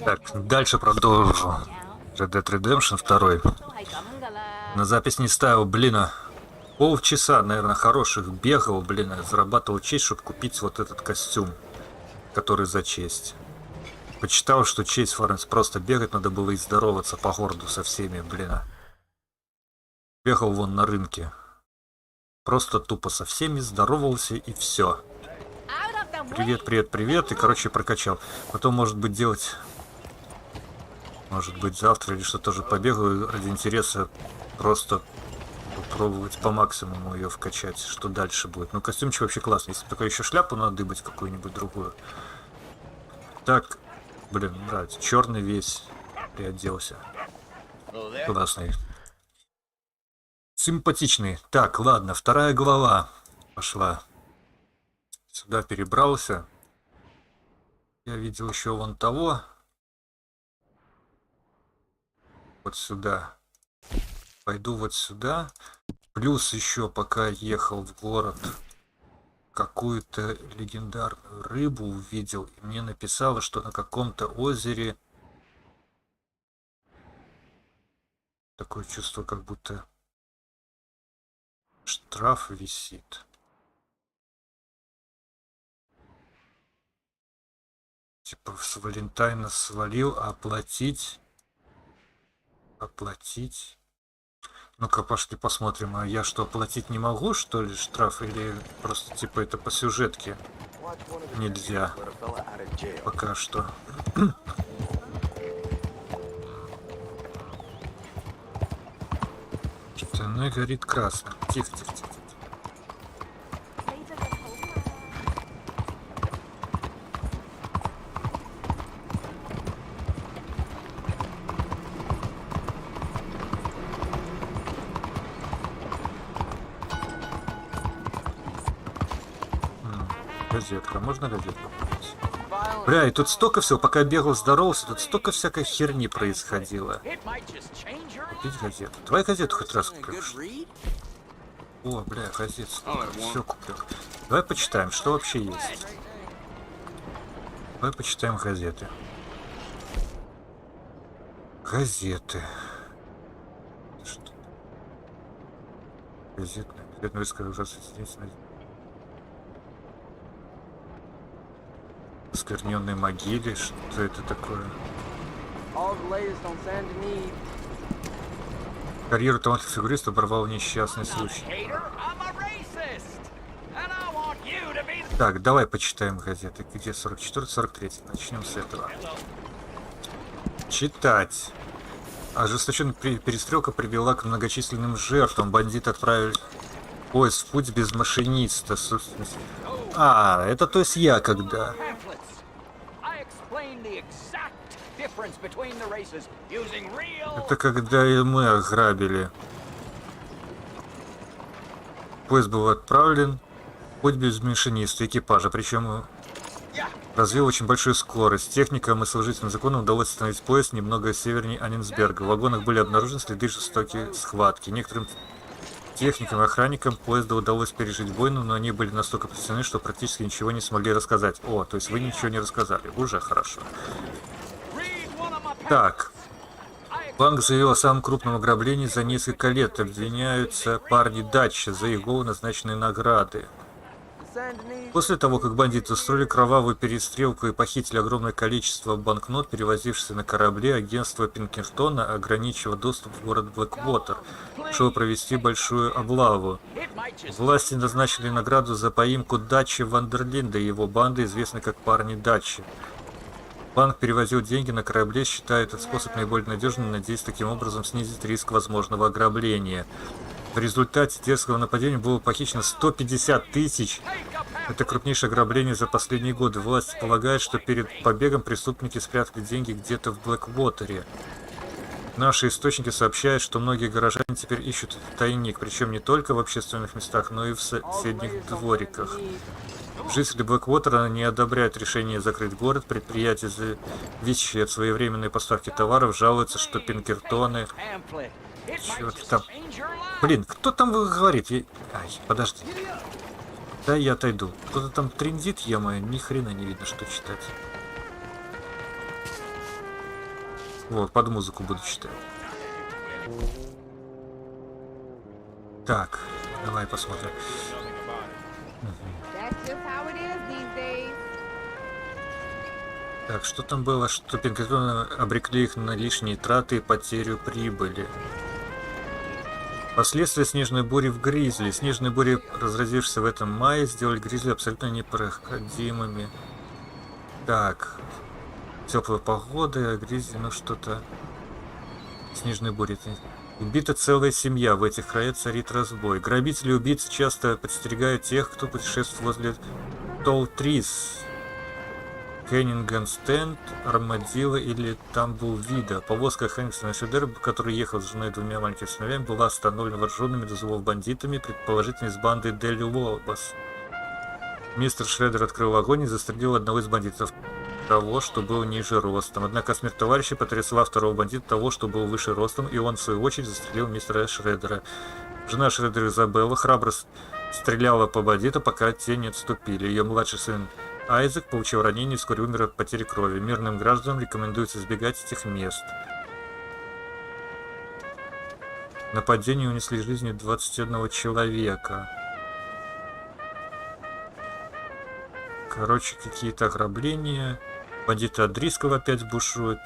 Так, дальше продолжу. Red Dead Redemption 2. На запись не ставил, блин, полчаса, наверное, хороших бегал, блин, зарабатывал честь, чтобы купить вот этот костюм, который за честь. Почитал, что честь Форенс просто бегать надо было и здороваться по городу со всеми, блин. Бегал вон на рынке. Просто тупо со всеми здоровался и все. Привет, привет, привет. И, короче, прокачал. Потом, может быть, делать... Может быть, завтра или что тоже побегаю ради интереса. Просто попробовать по максимуму ее вкачать. Что дальше будет. Ну, костюмчик вообще классный. Если только еще шляпу надыбать какую-нибудь другую. Так, блин, нравится. Черный весь приоделся. Классный. Симпатичный. Так, ладно, 2 глава пошла. Сюда перебрался. Я видел еще вон того. Вот сюда. Пойду вот сюда. Плюс еще пока ехал в город, какую-то легендарную рыбу увидел. И мне написало, что на каком-то озере... Такое чувство, как будто штраф висит. Типа с Валентайна свалил, а оплатить... Оплатить... Ну-ка, пошли посмотрим. А я что, оплатить не могу, что ли, штраф? Или просто, типа, это по сюжетке нельзя? Пока что. Что-то она горит красным. Тихо, тихо, тихо. Газетка. Можно газетку купить? Бля, и тут столько всего, пока я бегал, здоровался, тут столько всякой херни происходило. Купить газету. Давай газету хоть раз купим. О, бля, газету. Все купил. Давай почитаем, что вообще есть. Давай почитаем газеты. Газеты. Что? Газетная. Газетная выставка ужасно интересная. Скверненной могиле, что это такое? Карьеру талантливых фигуристов оборвал несчастный случай. Так, давай почитаем газеты. Где 44-43? Начнем с этого. Читать. Ожесточенная перестрелка привела к многочисленным жертвам. Бандиты отправили поезд в путь без машиниста. А, это то есть я когда. Это когда и мы ограбили. Поезд был отправлен в путь без машиниста экипажа, причем развил очень большую скорость. Техникам и служителям закона удалось остановить поезд немного севернее Анненсберга. В вагонах были обнаружены следы жестокой схватки. Некоторым техникам и охранникам поезда удалось пережить войну, но они были настолько потрясены, что практически ничего не смогли рассказать. О, то есть вы ничего не рассказали. Уже хорошо. Так. Банк заявил о самом крупном ограблении за несколько лет. Обвиняются парни Дачи за их голову назначенные награды. После того, как бандиты устроили кровавую перестрелку и похитили огромное количество банкнот, перевозившихся на корабле, агентство Пинкертона ограничило доступ в город Блэквотер, чтобы провести большую облаву. Власти назначили награду за поимку Дачи Вандерлинда и его банды, известной как парни Дачи. Банк перевозил деньги на корабле, считая этот способ наиболее надежным, надеясь таким образом снизить риск возможного ограбления. В результате дерзкого нападения было похищено 150 тысяч. Это крупнейшее ограбление за последние годы. Власти полагают, что перед побегом преступники спрятали деньги где-то в Блэквотере. Наши источники сообщают, что многие горожане теперь ищут тайник, причем не только в общественных местах, но и в соседних двориках. Жители Блэквотера не одобряют решение закрыть город. Предприятия, зависящие от своевременной поставки товаров, жалуются, что Пинкертоны... Черт там... Блин, кто там говорит? Ай, подожди. Да, я отойду. Кто-то там трендит, е-мое, ни хрена не видно, что читать. Вот, под музыку буду читать. Так, давай посмотрим. Так, что там было, что Пинкертоны обрекли их на лишние траты и потерю прибыли. Последствия снежной бури в Гризли. Снежные бури, разразившиеся в этом мае, сделали Гризли абсолютно непроходимыми. Так, теплая погода, Гризли, ну что-то... Снежные бури. Убита целая семья, в этих краях царит разбой. Грабители и убийцы часто подстерегают тех, кто путешествует возле Толтрис, Кеннинган Стенд, Армадилла или Тамблвида. Повозка Хэнксона Шедера, который ехал с женой и двумя маленькими сыновьями, была остановлена вооруженными до зубов бандитами, предположительно из банды Дели Лобос. Мистер Шредер открыл огонь и застрелил одного из бандитов, того, что был ниже ростом. Однако смерть товарища потрясла второго бандита, того, что был выше ростом, и он, в свою очередь, застрелил мистера Шредера. Жена Шредера Изабелла храбро стреляла по бандиту, пока те не отступили. Ее младший сын Айзек получил ранение и вскоре умер от потери крови. Мирным гражданам рекомендуется избегать этих мест. Нападение унесли жизни 21 человека. Короче, какие-то ограбления. Бандиты от Дрискова опять бушуют.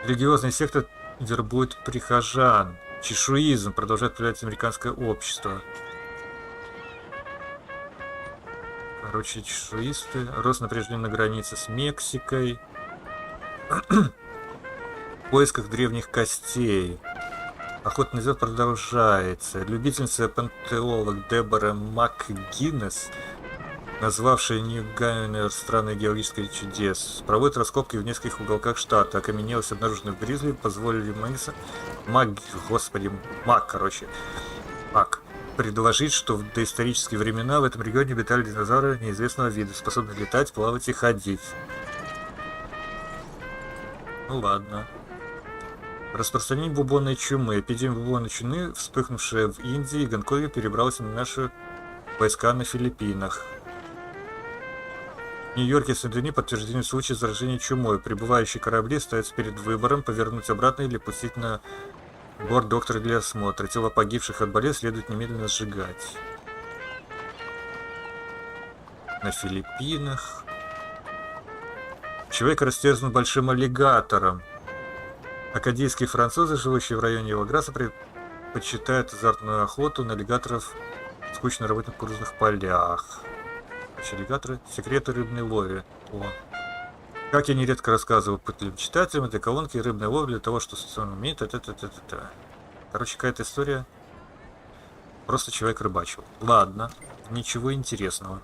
Религиозная секта вербует прихожан. Чешуизм продолжает проявлять американское общество. Короче, чешуисты. Рост напряжения на границе с Мексикой. В поисках древних костей. Охота на звезд продолжается. Любительница-пантеолог Дебора МакГиннес, назвавшая Нью-Гайнер страной геологических чудес, проводит раскопки в нескольких уголках штата. Окаменелость, обнаруженных в Гризли, позволили Мак предложить, что в доисторические времена в этом регионе обитали динозавры неизвестного вида, способные летать, плавать и ходить. Ну ладно. Распространение бубонной чумы. Эпидемия бубонной чумы, вспыхнувшая в Индии и Гонконге, перебралась на наши войска на Филиппинах. В Нью-Йорке и Сент-Дени подтверждены случаи заражения чумой. Прибывающие корабли стоят перед выбором повернуть обратно или пустить на борт доктора для осмотра. Тела погибших от болезни следует немедленно сжигать. На Филиппинах. Человек растерзан большим аллигатором. Акадийские французы, живущие в районе Елаграса, предпочитают азартную охоту на аллигаторов в скучно работных кукурузных полях. Аллигаторы — секреты рыбной ловли. О. Как я нередко рассказывал пытливым читателям, этой колонки рыбной ловли для того, что он умеет. Короче, какая-то история. Просто человек рыбачил. Ладно, ничего интересного.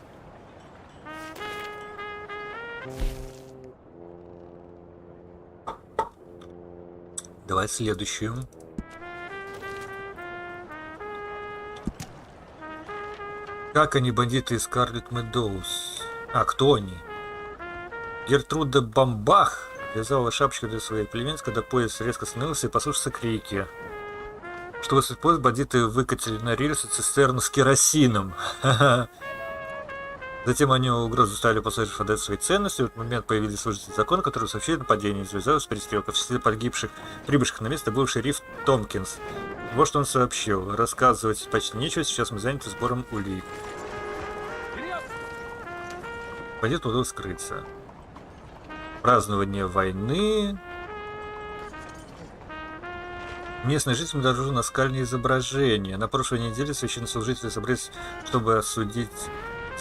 Давай следующую. Как они, бандиты из Скарлетт Медоуз? А, кто они? Гертруда Бамбах вязала шапочку для своей племянницы, когда поезд резко остановился и послышался крики. Чтобы свой поезд, бандиты выкатили на рельсы цистерну с керосином. Затем они угрозу заставили пассажиров отдать свои ценности. В этот момент появились служители закона, которые сообщили нападение, связалось с перестрелкой. В числе прибывших на место был шериф Томпкинс. Вот что он сообщил. Рассказывать почти нечего, сейчас мы заняты сбором улик. Бандиту удалось скрыться. Празднование войны. Местные жители обнаружили наскальные изображения. На прошлой неделе священнослужители собрались, чтобы осудить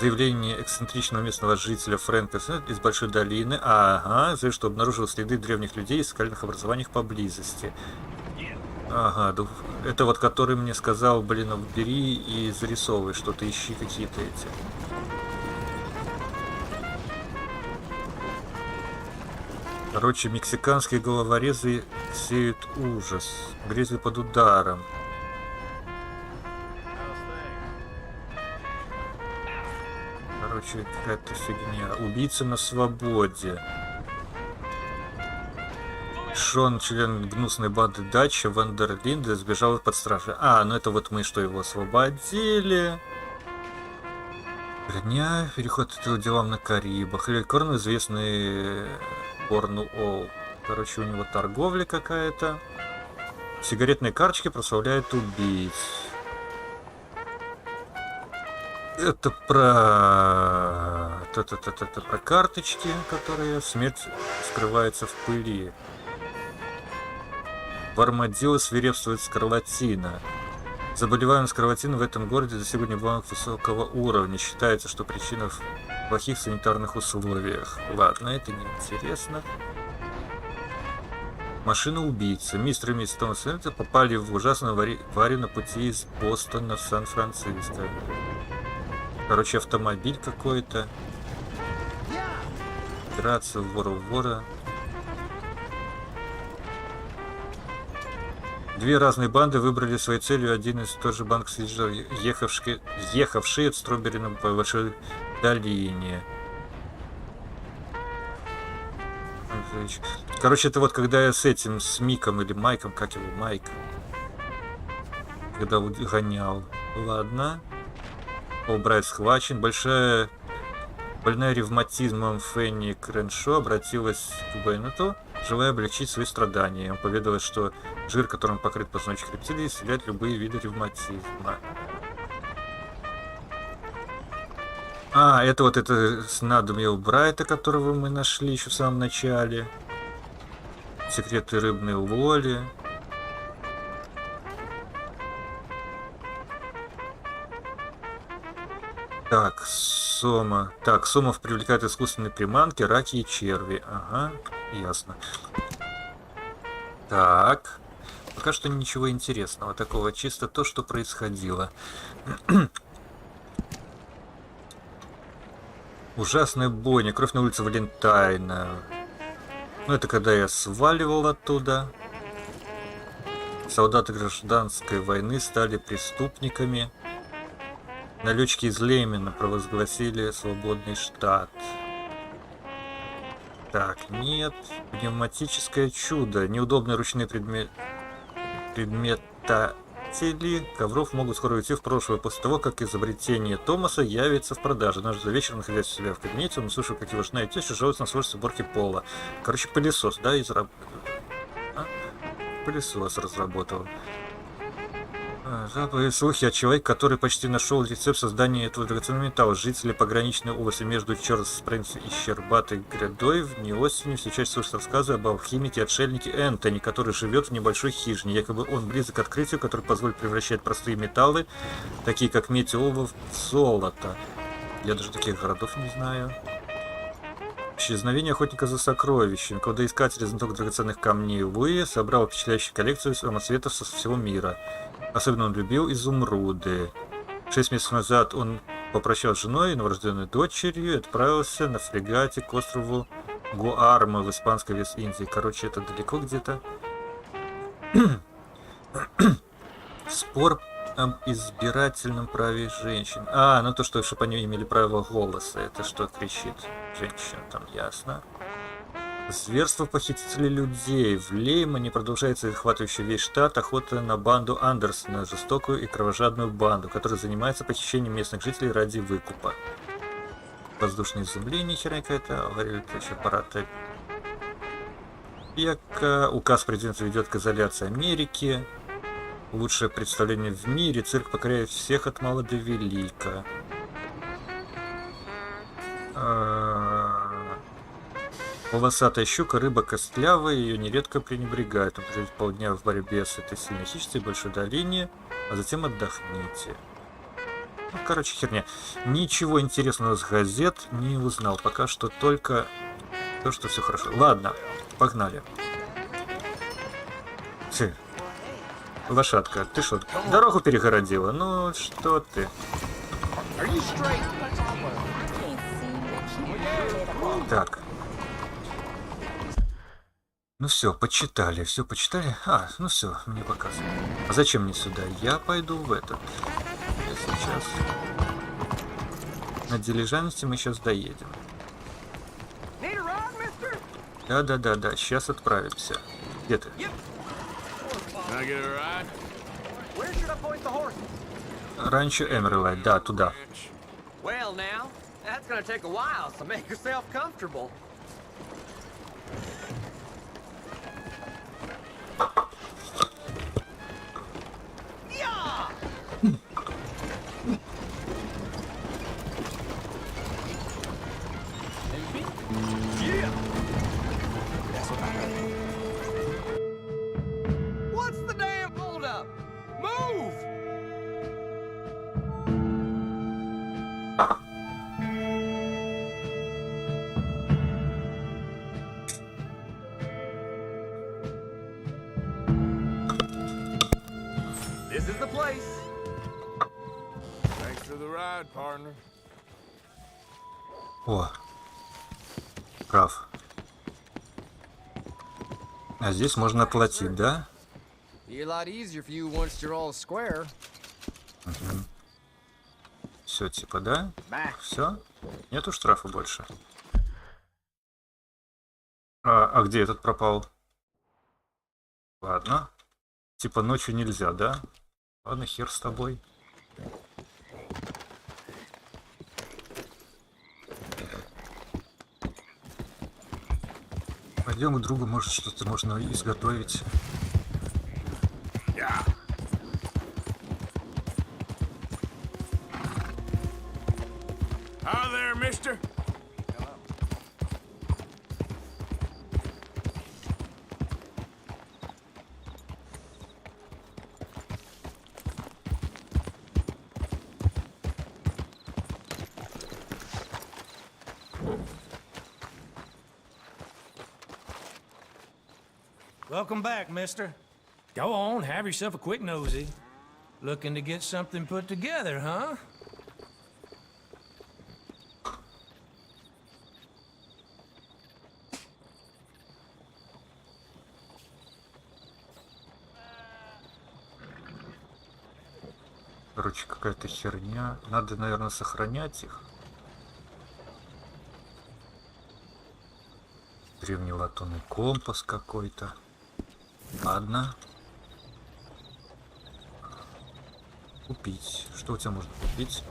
заявление эксцентричного местного жителя Фрэнка из Большой долины, заявил, что обнаружил следы древних людей в скальных образованиях поблизости. Ага, это вот который мне сказал, блин, бери и зарисовывай что-то, ищи какие-то эти. Короче, мексиканские головорезы сеют ужас. Гризли под ударом. Короче, какая-то фигня. Убийца на свободе. Шон, член гнусной банды Дача Вандерлинда, сбежал под стражей. А, ну это вот мы, что его освободили. Дня, переход к делам на Карибах. Лилькорн, известный Корнуолл. Короче, у него торговля какая-то. Сигаретные карточки прославляют убийц. Это про... про карточки, которые смерть скрывается в пыли. В Армадило свирепствует скарлатина. Заболеваемость скарлатины в этом городе за сегодня была высокого уровня. Считается, что причина в плохих санитарных условиях. Ладно, это не интересно. Машина-убийца. Мистер и миссис Томас Лэнтер попали в ужасную аварию на пути из Бостона в Сан-Франциско. Короче, автомобиль какой-то. Операция вора-вора. Две разные банды выбрали своей целью один из тот же банк, ехавшие от Строберина по большой долине. Короче, это вот когда я с этим, с Миком или Майком, как его, Майк, когда гонял. Ладно. Брайт схвачен. Больная ревматизмом Фенни Креншо обратилась к Беннету, желая облегчить свои страдания. Он поведал, что жир, которым покрыт позвоночник рептилии, исцеляет любые виды ревматизма. А, это вот это снадобье у Брайта, которого мы нашли еще в самом начале. Секреты рыбной воли. Так, сома. Так, сомов привлекает искусственные приманки, раки и черви. Ага, ясно. Так. Пока что ничего интересного такого. Чисто то, что происходило. Ужасная бойня. Кровь на улице Валентайна. Ну, это когда я сваливал оттуда. Солдаты гражданской войны стали преступниками. Налетчики из Леймена провозгласили свободный штат. Так, нет. Пневматическое чудо. Неудобные ручные предметатели ковров могут скоро уйти в прошлое после того, как изобретение Томаса явится в продаже. Однажды вечером, находясь у себя в кабинете, он услышал, как его жена и теща жалуются на сложность уборки пола. Короче, пылесос, да, пылесос разработал. Запали слухи о человеке, который почти нашел рецепт создания этого драгоценного металла. Жители пограничной области между Чарльз-Спрингс и Щербатой грядой в осенью все чаще слышат рассказы об алхимике-отшельнике Энтони, который живет в небольшой хижине. Якобы он близок к открытию, который позволит превращать простые металлы, такие как медь и олово, в золото. Я даже таких городов не знаю. Исчезновение охотника за сокровищем. Кладоискатель знаток драгоценных камней Луи собрал впечатляющую коллекцию самоцветов со всего мира. Особенно он любил изумруды. 6 месяцев назад он попрощался с женой и новорожденной дочерью и отправился на фрегате к острову Гуарма в испанской Вест-Индии. Короче, это далеко где-то. Спор об избирательном праве женщин. А, ну то, что чтобы они имели право голоса. Это что кричит женщина, там ясно. Зверство похитителей людей. В Леймане продолжается захватывающая весь штат охота на банду Андерсона, жестокую и кровожадную банду, которая занимается похищением местных жителей ради выкупа. Воздушное изумление, херня какая-то, авария аппарата. Указ президента ведет к изоляции Америки. Лучшее представление в мире. Цирк покоряет всех от мала до велика. Волосатая щука, рыба костлявая, ее нередко пренебрегают. Он проведет полдня в борьбе с этой сильной хищницей в большой долине, а затем отдохните. Ну, короче, херня. Ничего интересного с газет не узнал. Пока что только то, что все хорошо. Ладно, погнали. Фу. Лошадка, ты что, дорогу перегородила? Ну, что ты? Так. Ну все, почитали, все почитали. А, ну все, мне показывают. А зачем мне сюда? Я пойду в этот. Я сейчас. На дилижансе мы сейчас доедем. Да, сейчас отправимся. Где ты? Ранчо Эмерлайт, да, туда. Well, now, that's gonna take a while, so make yourself comfortable. What's the damn holdup? Move! This is the place. Thanks for the ride, partner. О, прав. А здесь можно платить, да? Be a lot easier for you once you're all square. Все, типа, да? Все? Нету штрафа больше. А где этот пропал? Ладно. Типа ночью нельзя, да? Ладно, хер с тобой. Пойдем к другу, может что-то можно изготовить. Yeah. Hi there, mister. Welcome back, mister. Go on, have yourself a quick nosy. Looking to get something put together, huh? Короче, какая-то херня. Надо, наверное, сохранять их. Древний латунный компас какой-то. Ладно. Купить. Что у тебя можно купить?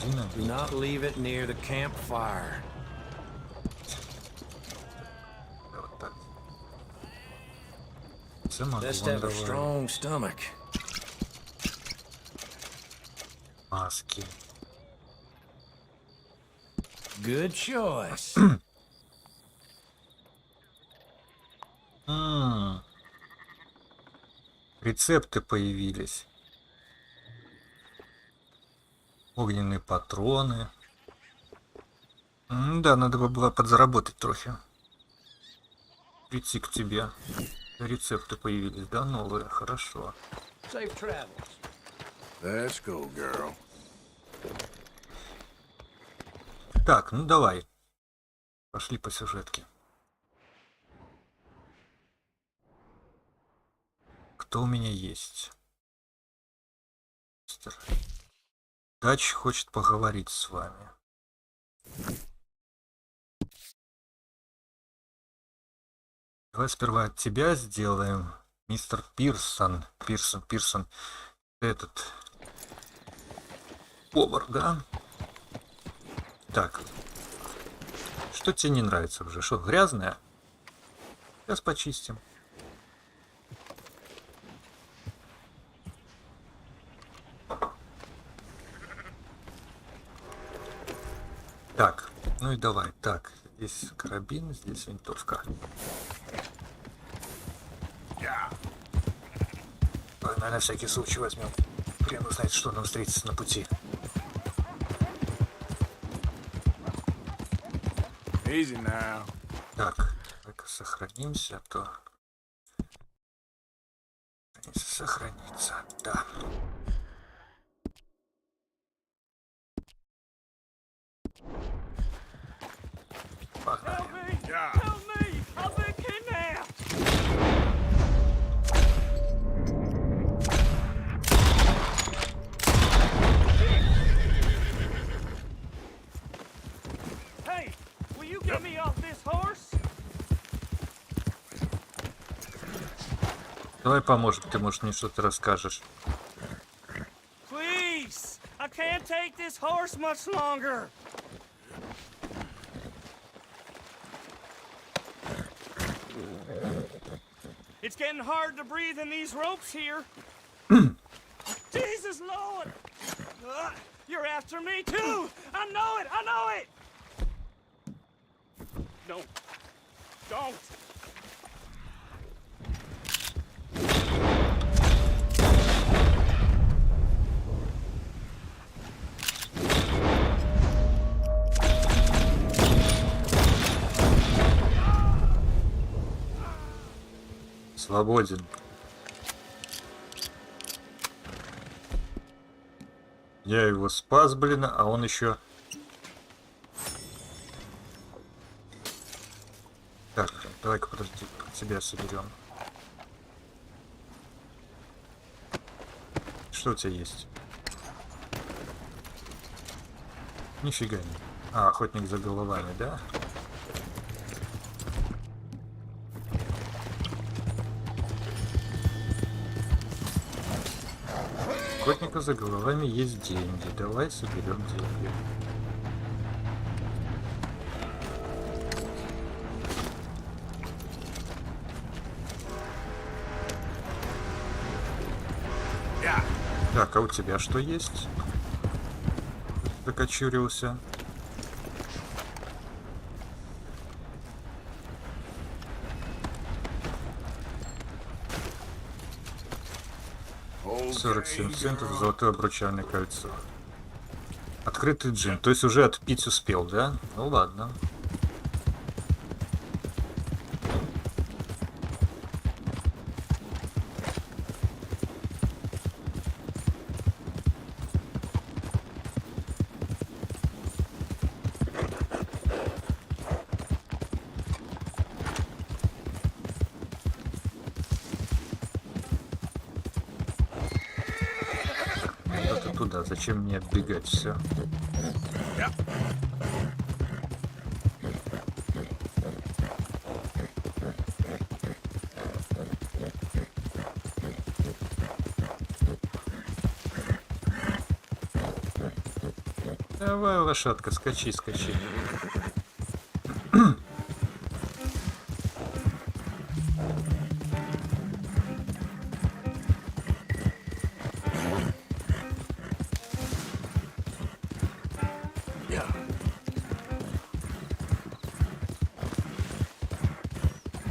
Do not leave it near the campfire. Вот так. Самогон Best have a давай. strong stomach. Маски. Good choice. Рецепты появились. Огненные патроны. Да, надо было подзаработать трохи. Прийти к тебе. Рецепты появились, да, новые? Хорошо. Safe travels. Let's go, girl. Так, ну давай. Пошли по сюжетке. Кто у меня есть? Мистер Дач хочет поговорить с вами. Давай сперва от тебя сделаем. Мистер Пирсон. Пирсон. Этот повар, да? Так. Что тебе не нравится уже? Что, грязное? Сейчас почистим. Так, ну и давай. Так, здесь карабин, здесь винтовка. Yeah. Давай, на всякий случай возьмем. Хрен узнает, что нам встретится на пути. Easy now. Так, только сохранимся, а то сохранится, да. Погнали. Yeah. Get me off this horse! Давай поможем, ты, может, мне что-то расскажешь. Please! I can't take this horse much longer! It's getting hard to breathe in these ropes here. Jesus Lord! You're after me too! I know it! I know it! Don't. Don't! Свободен. Я его спас, блин, а он еще... Так, давай-ка подожди, тебя соберем. Что у тебя есть? Нифига не. А, охотник за головами, да? Охотника за головами есть деньги. Давай соберем деньги. Так, а у тебя что есть? Закочурился. Okay, 47 центов, girl. золотое обручальное кольцо. Открытый джин, то есть уже отпить успел, да? Ну ладно. Это туда, зачем мне отбегать все? Давай, лошадка, скачи, скачи.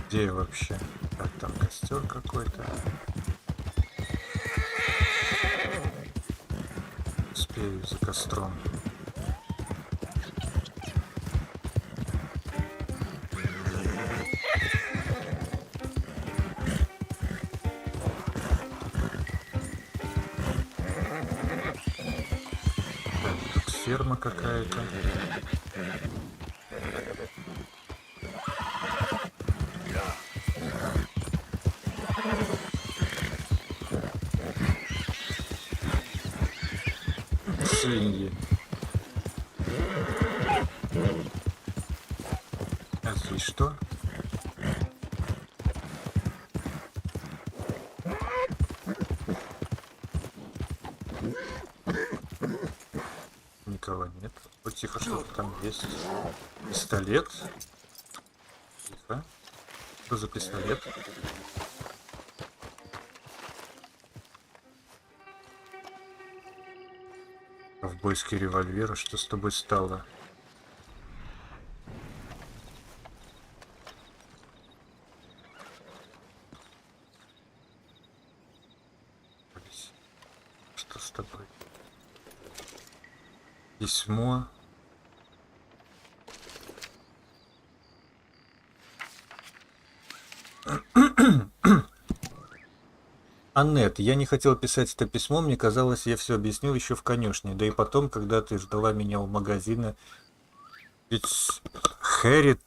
Где я вообще? Так, там костер какой-то. Успею за костром. Так, тут ферма какая-то. Свиньи. А здесь что? Никого нет. Вот тихо, что-то там есть. Пистолет. Тихо. Что за пистолет? Ковбойский револьвер. А что с тобой стало? Что с тобой? Письмо. Аннет, я не хотел писать это письмо, мне казалось, я все объяснил еще в конюшне. Да и потом, когда ты ждала меня у магазина, ведь Хэрри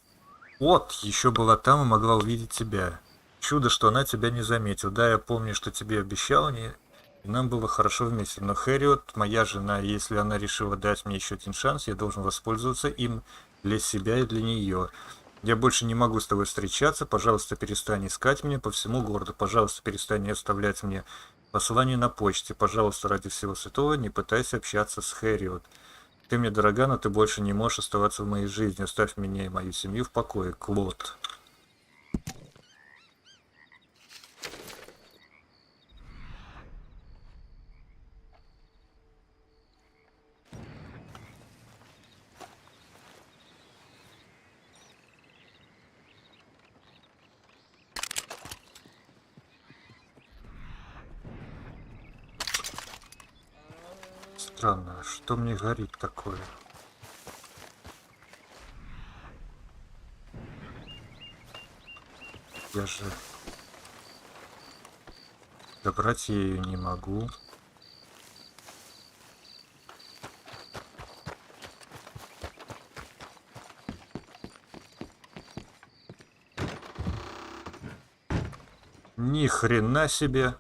вот еще была там и могла увидеть тебя. Чудо, что она тебя не заметила. Да, я помню, что тебе обещал, И нам было хорошо вместе. Но Хэриот, моя жена, и если она решила дать мне еще один шанс, я должен воспользоваться им для себя и для нее. Я больше не могу с тобой встречаться. Пожалуйста, перестань искать меня по всему городу. Пожалуйста, перестань не оставлять мне послание на почте. Пожалуйста, ради всего святого, не пытайся общаться с Хэриот. Ты мне дорога, но ты больше не можешь оставаться в моей жизни. Оставь меня и мою семью в покое, Клод. Странно, что мне горит такое? Я же добрать я ее не могу. Ни хрена себе.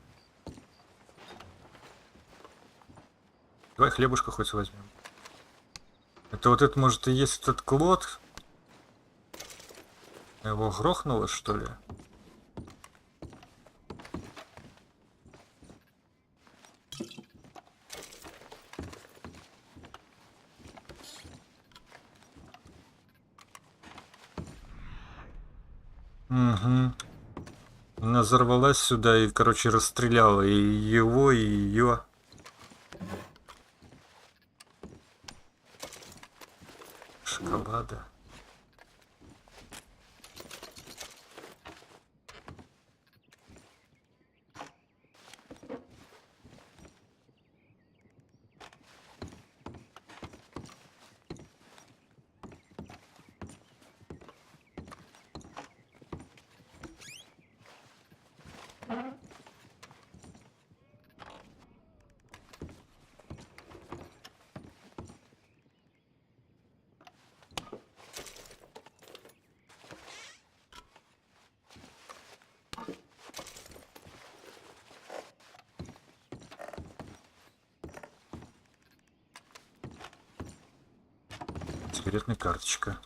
Давай хлебушка хоть возьмем. Это вот это, может, и есть этот Клод? Его грохнуло, что ли? Угу. Она взорвалась сюда и, короче, расстреляла и его, и ее. Шоколада. Сигаретная карточка.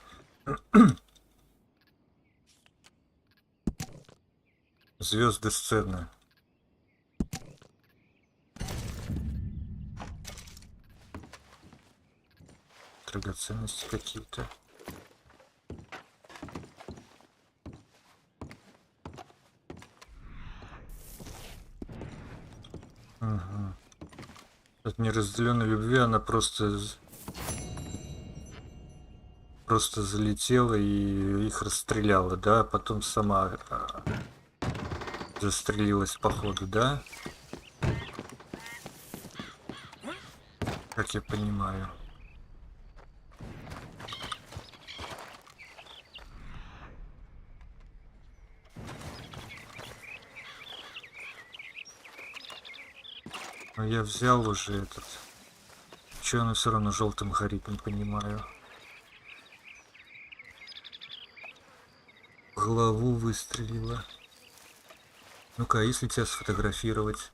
Звезды сцены. Драгоценности какие-то. Угу. От неразделенной любви она просто залетела и их расстреляла, да, а потом сама застрелилась по ходу, да? Как я понимаю. Но я взял уже этот. Чё она все равно желтым горит, не понимаю. В голову выстрелила. Ну-ка, а если тебя сфотографировать?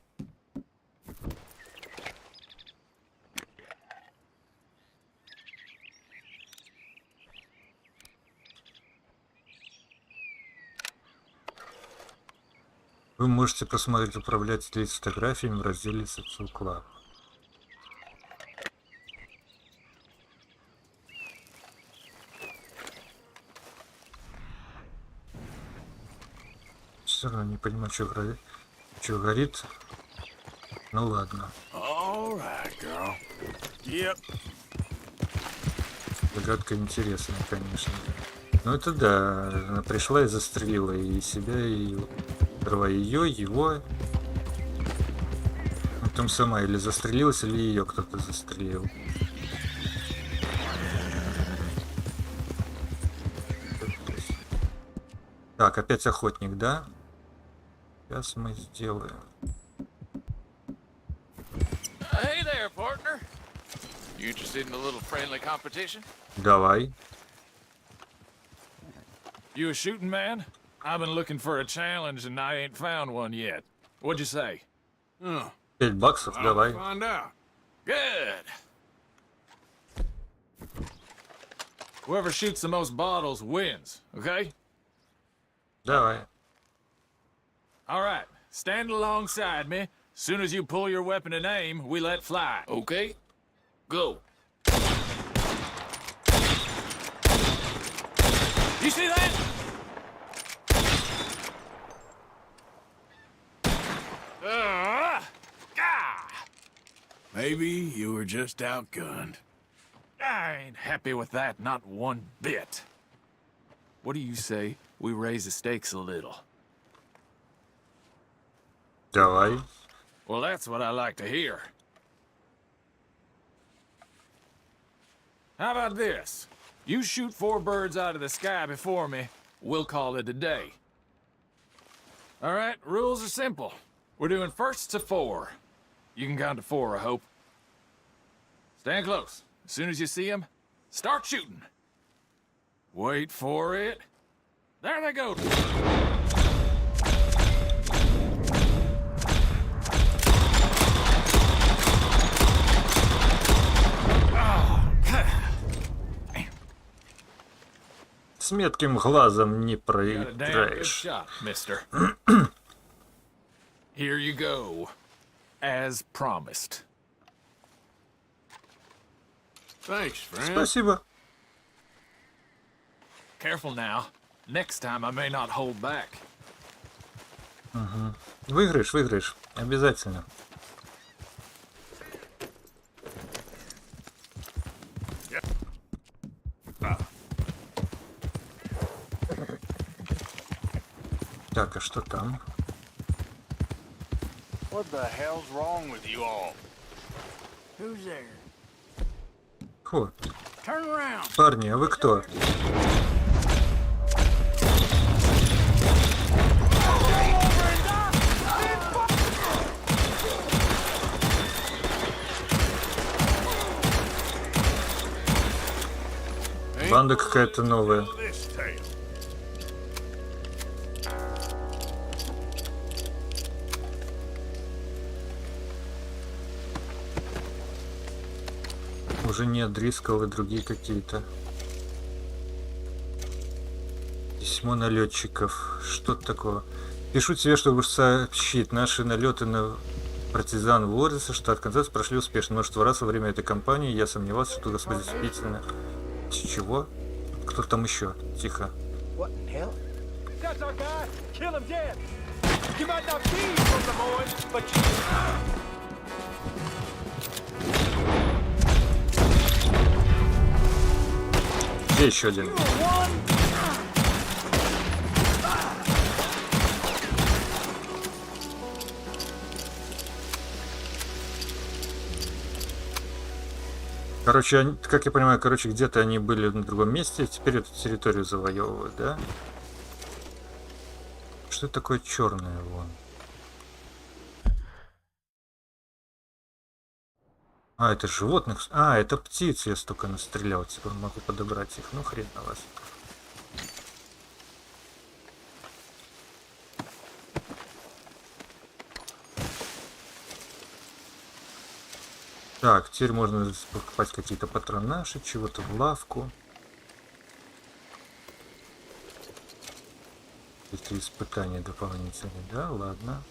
Вы можете посмотреть управлятелей с фотографиями в разделе Social Club. Все равно не понимаю, что горит. Ну ладно. All right, girl. Yep. Загадка интересная, конечно. Ну это да, она пришла и застрелила и себя, и ее, его. Потом сама или застрелилась, или ее кто-то застрелил. Так, опять охотник, да? Сейчас мы сделаем. Hey there, partner. You interested in a little friendly competition? Давай. You a shooting man? I've been looking for a challenge and I ain't found one yet. What'd you say? $5, I'll давай. find out. Good. Whoever shoots the most bottles wins, okay? Давай. All right, stand alongside me. Soon as you pull your weapon and aim, we let fly. Okay. Go. You see that? Maybe you were just outgunned. I ain't happy with that, not one bit. What do you say we raise the stakes a little? Давай. Well, that's what I like to hear. How about this? You shoot 4 birds out of the sky before me, we'll call it a day. All right, rules are simple. We're doing firsts to 4. You can count to 4, I hope. Stand close. As soon as you see them, start shooting. Wait for it. There they go. С метким глазом не Got a damn good проиграешь. shot, mister. Here you go. As promised. Thanks, friend. Спасибо. Careful now. Next time I may not hold back. Выиграешь, выиграешь. Обязательно. Так, а что там? What the hell's wrong with you all? Who's there? Фу. Turn around. Парни, а вы кто? Банда какая-то новая. This tale. Уже не Дрискал и другие какие-то. Письмо налетчиков. Что-то такое. Пишу тебе, чтобы сообщить. Наши налеты на партизан Уорриса, штат Канзас, прошли успешно. Множество раз во время этой кампании я сомневался, что туда действительно... Чего? Кто там еще? Тихо. What in hell? That's our guy. Kill him dead. You might not be from the boys, but you... Где еще один? Короче, как я понимаю, где-то они были на другом месте, теперь эту территорию завоевывают, да? Что это такое черное вон? А, это животных. А, это птиц я столько настрелял. Теперь могу подобрать их. Ну, хрен на вас. Так, теперь можно покупать какие-то патронаши, чего-то в лавку. Какие-то испытания дополнительные, да? Ладно.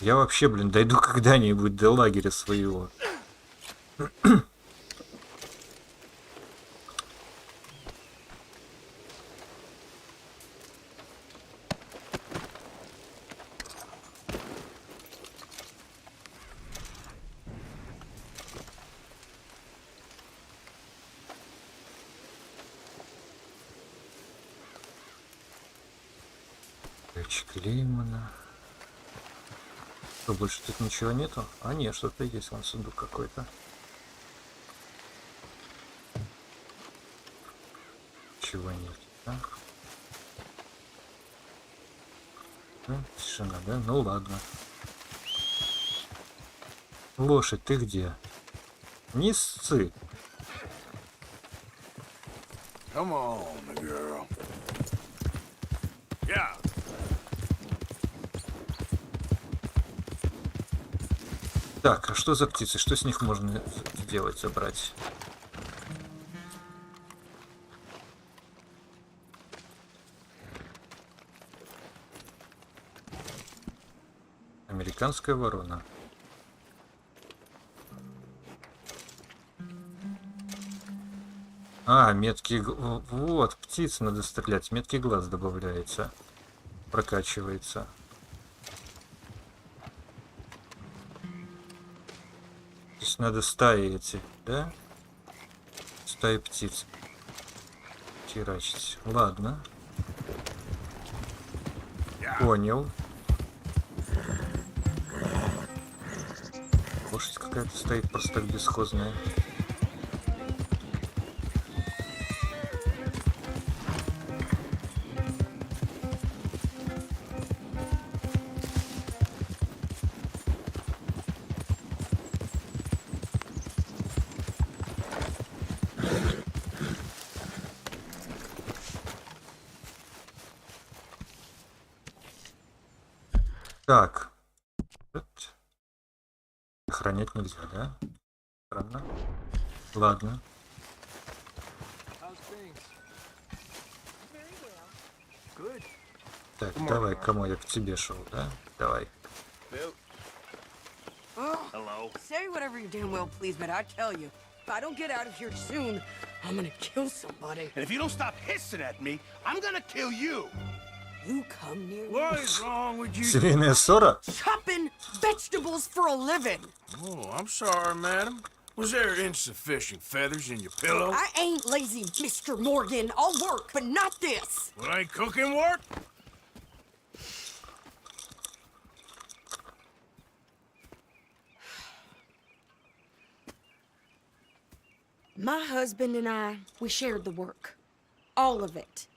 Я вообще, блин, дойду когда-нибудь до лагеря своего. Клеймана. Что, больше тут ничего нету? А нет, что-то есть, вон сундук какой-то. Чего нет, да? Тишина, да? Ну ладно. Лошадь, ты где? Не сцы. Come on, girl. Yeah. Так, а что за птицы? Что с них можно сделать, забрать? Американская ворона. А, меткий... Вот, птиц надо стрелять. Меткий глаз добавляется. Прокачивается. То есть надо стаи эти, да? Стаи птиц. Херачить. Ладно. Понял. Лошадь какая-то стоит просто так бесхозная. Так. Вот. Охранять нельзя, да? Странно. Ладно. Так, давай, кому я к тебе шел, да? Давай. Hello. Say whatever you damn well please, but I tell you, if I don't get out of here soon, I'm gonna kill somebody. And if you don't stop hissing at me, I'm gonna kill you. You come near me What is wrong with you? Семейная ссора? chopping vegetables for a living. Oh, I'm sorry, madam. Was there insufficient feathers in your pillow? I ain't lazy, Mr. Morgan. I'll work, but not this. Well, ain't cooking work? My husband and I, we shared the work. All of it.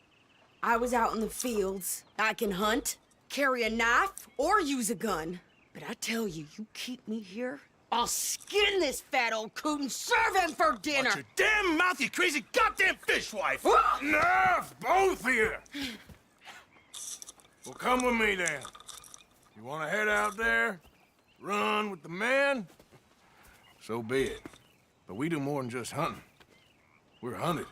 I was out in the fields. I can hunt, carry a knife, or use a gun. But I tell you, you keep me here, I'll skin this fat old coot and serve him for dinner. Watch your damn mouth, you crazy goddamn fishwife! Ah! Enough, both of you! Well, come with me then. You want to head out there, run with the men? So be it. But we do more than just hunting. We're hunted.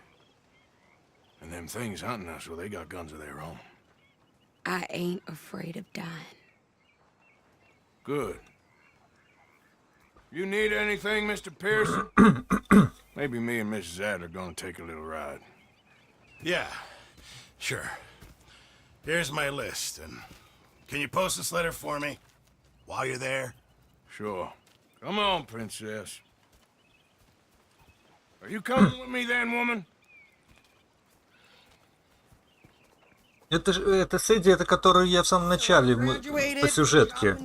And them things hunting us, well, they got guns of their own. I ain't afraid of dying. Good. You need anything, Mr. Pearson? Maybe me and Mrs. Adler gonna take a little ride. Yeah, sure. Here's my list, and can you post this letter for me while you're there? Sure. Come on, princess. Are you coming with me then, woman? Это Сэдди, это которую я в самом начале по сюжетке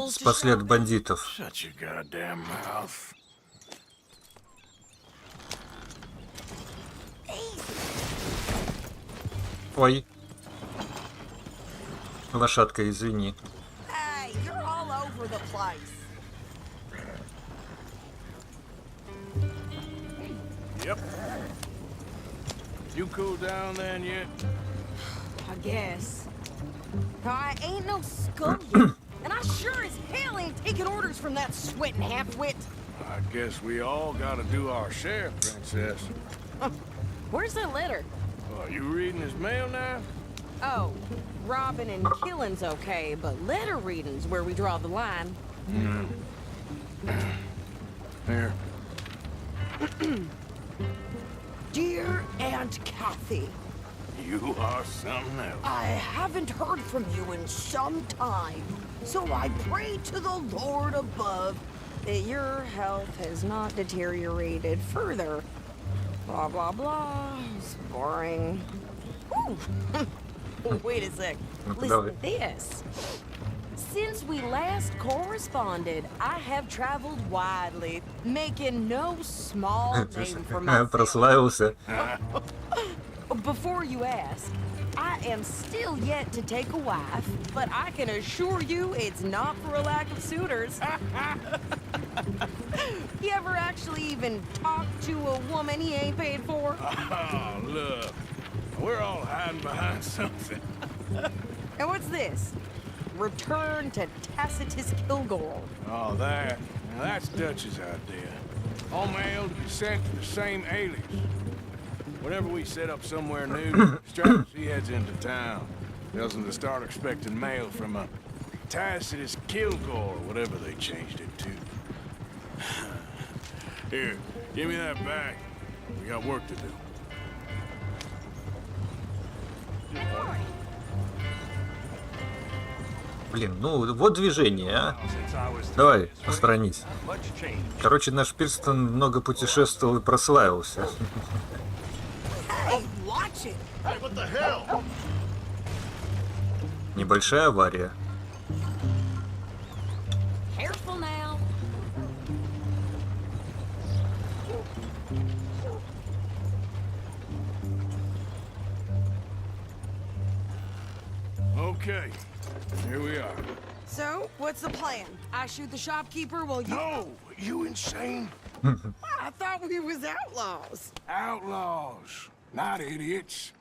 спасли от бандитов. Shut your goddamn mouth. Ой. Лошадка, извини. Hey, you're all over the place. Yep. You cool down then yet? I guess. I ain't no scullion, and I sure as hell ain't taking orders from that sweating half-wit. I guess we all gotta do our share, princess. Where's that letter? Are you reading his mail now? Oh, robbing and killing's okay, but letter reading's where we draw the line. Here. Dear Aunt Kathy, You are something else. I haven't heard from you in some time, so I pray to the Lord above that your health has not deteriorated further. Blah, blah, blah. It's boring. Ooh. Wait a sec. Listen to this. Since we last corresponded, I have traveled widely, making no small name for myself. Прославился. Before you ask, I am still yet to take a wife, but I can assure you it's not for a lack of suitors. You ever actually even talk to a woman he ain't paid for? Oh, look. We're all hiding behind something. And what's this? Return to Tacitus Kilgore. Oh, that. Now, that's Dutch's idea. All mail to be sent to the same alias. Whenever we set up somewhere new, Stratus, he heads into town. Tells them to start expecting mail from a Tacitus Kilgore, whatever they changed it to. Here, give me that back. We got work to do. Блин, ну вот движение, а. Давай, посторонись. Короче, наш Пирстон много путешествовал и прославился. Hey, watch it. Hey, what the hell? Небольшая авария. Careful now. Okay, here we are. So, what's the plan? I shoot the shopkeeper while you... No, you insane? I thought we was outlaws. Outlaws, not idiots.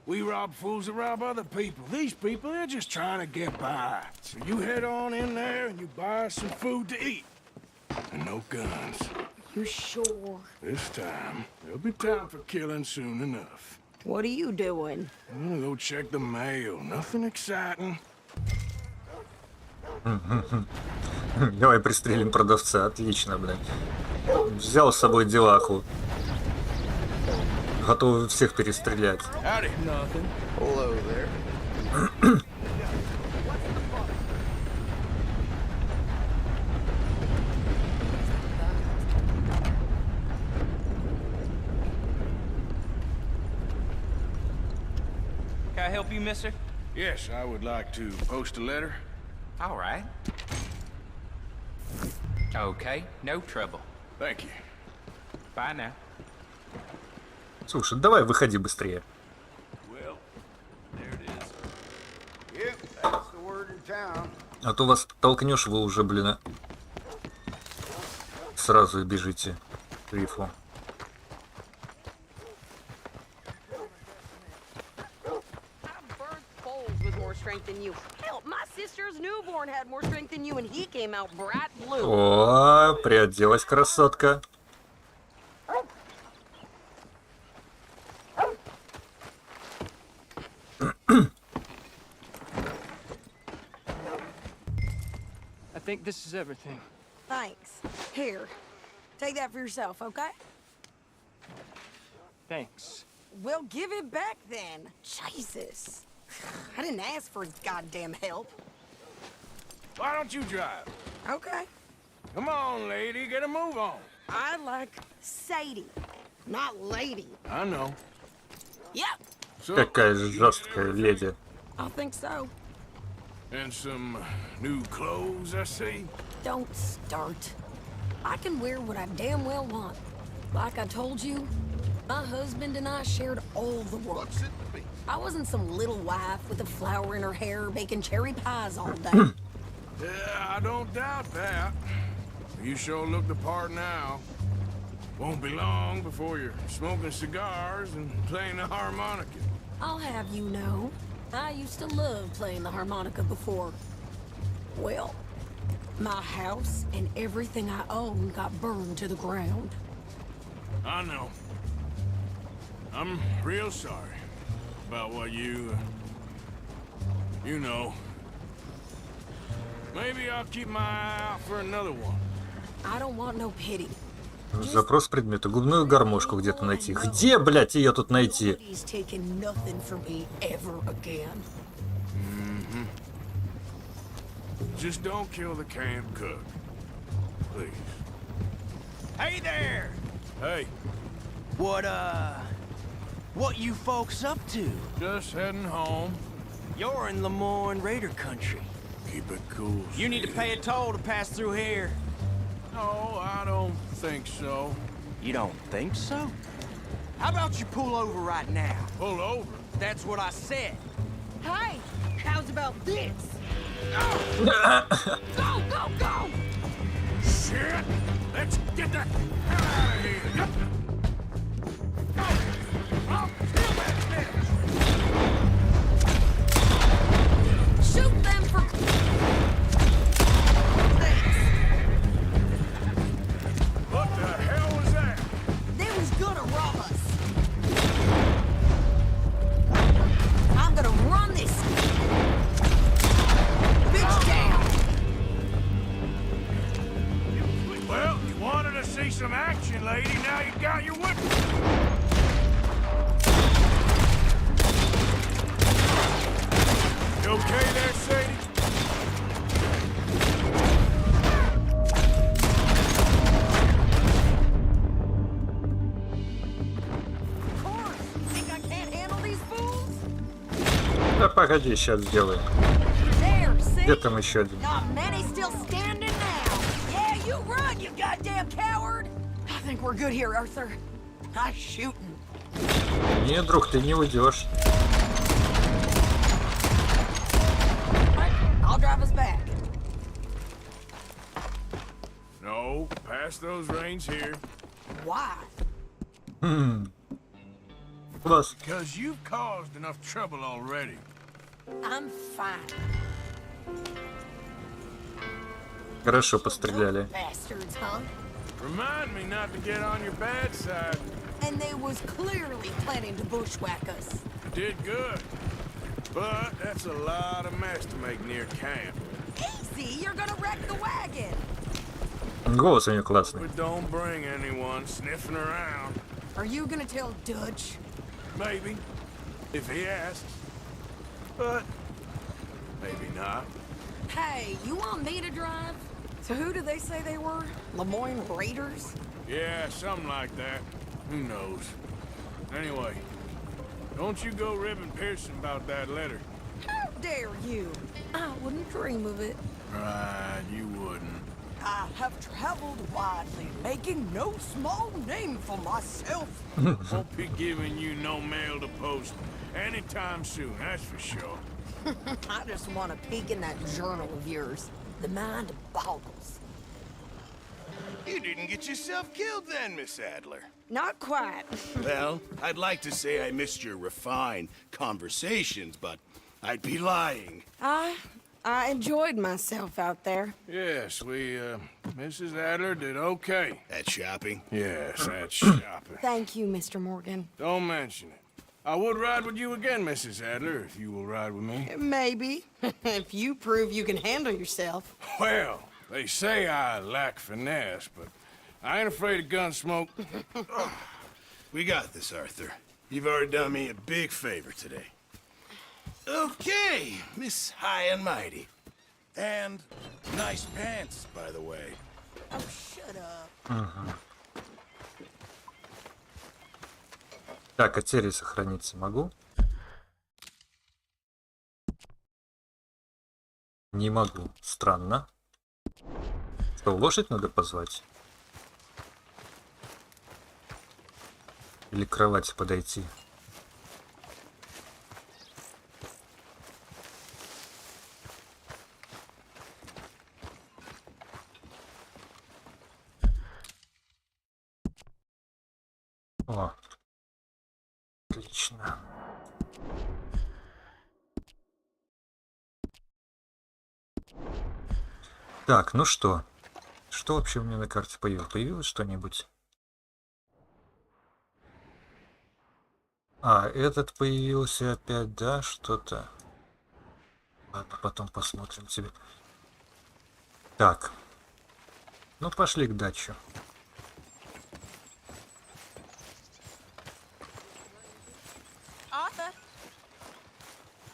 We rob fools that rob other people. These people, they're just trying to get by. So you head on in there and you buy some food to eat. And no guns. You sure? This time, there'll be time for killing soon enough. What are you doing? I'm gonna go check the mail. Nothing exciting. Давай пристрелим продавца. Отлично, блядь. Взял с собой деваху. Готов всех перестрелять. Howdy. Nothing. Hello there. Can I help you, mister? Yes, I would like to post a letter. All right. Okay, no trouble. Thank you. Bye now. Слушай, давай выходи быстрее. Well, there it is. Yep, that's the word in town. А то вас толкнешь, вы уже, блин, сразу и бежите к рифу. With more strength than you. Hell, my sister's newborn had more strength than you, and he came out bright blue. О, приоделась красотка. I think this is everything. Thanks. Here, take that for yourself, okay? Thanks. Well, give it back then. Jesus. I didn't ask for goddamn help. Why don't you drive? Okay. Come on, lady, get a move on. I like Sadie, not lady. I know. Yep, So, Какая же жесткая леди. I think so. and some new clothes, I see. Don't start. I can wear what I damn well want. Like I told you, my husband and I shared all the work. I wasn't some little wife with a flower in her hair baking cherry pies all day. Yeah, I don't doubt that. You sure look the part now. Won't be long before you're smoking cigars and playing the harmonica. I'll have you know, I used to love playing the harmonica before. Well, my house and everything I own got burned to the ground. I know. I'm real sorry about what you know. Maybe I'll keep my eye out for another one. I don't want no pity. Запрос предмета. Губную гармошку где-то найти. Где, блядь, ее тут найти? Nobody's taking nothing from me ever again. Just don't kill the camp cook. Please. Hey there! Hey, What you folks up to? just heading home. You're in Lemoyne Raider country. Keep it cool. You need to pay a toll to pass through here. No, I don't think so. You don't think so? How about you pull over right now? Pull over. That's what I said. Hey, how's about this? Go, go, go! Shit! Let's get the hell out of here! Oh, steal that bitch! Shoot them for... Thanks. What the hell was that? They was gonna rob us. I'm gonna run this bitch down. Well, you wanted to see some action, lady. Now you got your whip. You okay there, Sadie? Of course. Think I can't handle these fools? Да погоди, сейчас сделаем. There, see? Где там еще один? Not many still standing now. Yeah, you run, you goddamn coward. I think we're good here, Arthur. Nice shooting. Нет, друг, ты не уйдешь. Right, I'll drive us back. No, pass those reins here. Why? Класс. Because you've caused enough trouble already. I'm fine. Хорошо постреляли. Bastards, huh? Remind me not to get on your bad side. And they was clearly planning to bushwhack us. You did good. But that's a lot of mess to make near camp. Easy, you're gonna wreck the wagon. Голос у нее классный. But don't bring anyone sniffing around. Are you gonna tell Dutch? Maybe, if he asks. But maybe not. Hey, you want me to drive? So who do they say they were? Lemoyne Raiders? Yeah, something like that. Who knows? Anyway, don't you go ribbing Pearson about that letter. How dare you? I wouldn't dream of it. Right, you wouldn't. I have traveled widely, making no small name for myself. Won't be giving you no mail to post anytime soon, that's for sure. I just want to peek in that journal of yours. The mind boggles. You didn't get yourself killed then, Miss Adler. Not quite. Well, I'd like to say I missed your refined conversations, but I'd be lying. I enjoyed myself out there. Yes, Mrs. Adler did okay. At shopping? Yes, that's shopping. Thank you, Mr. Morgan. Don't mention it. I would ride with you again, Mrs. Adler, if you will ride with me. Maybe. If you prove you can handle yourself. Well, they say I lack finesse, but I ain't afraid of gun smoke. We got this, Arthur. You've already done me a big favor today. Okay, Miss High and Mighty. And nice pants, by the way. Oh, shut up. Так, а серии сохраниться могу? Не могу. Странно. Что, лошадь надо позвать? Или к кровати подойти? О, отлично. Так, ну что? Что вообще у меня на карте появилось? Появилось что-нибудь? А, этот появился опять, да, что-то? Ладно, потом посмотрим тебе. Так. Ну, пошли к даче. Arthur?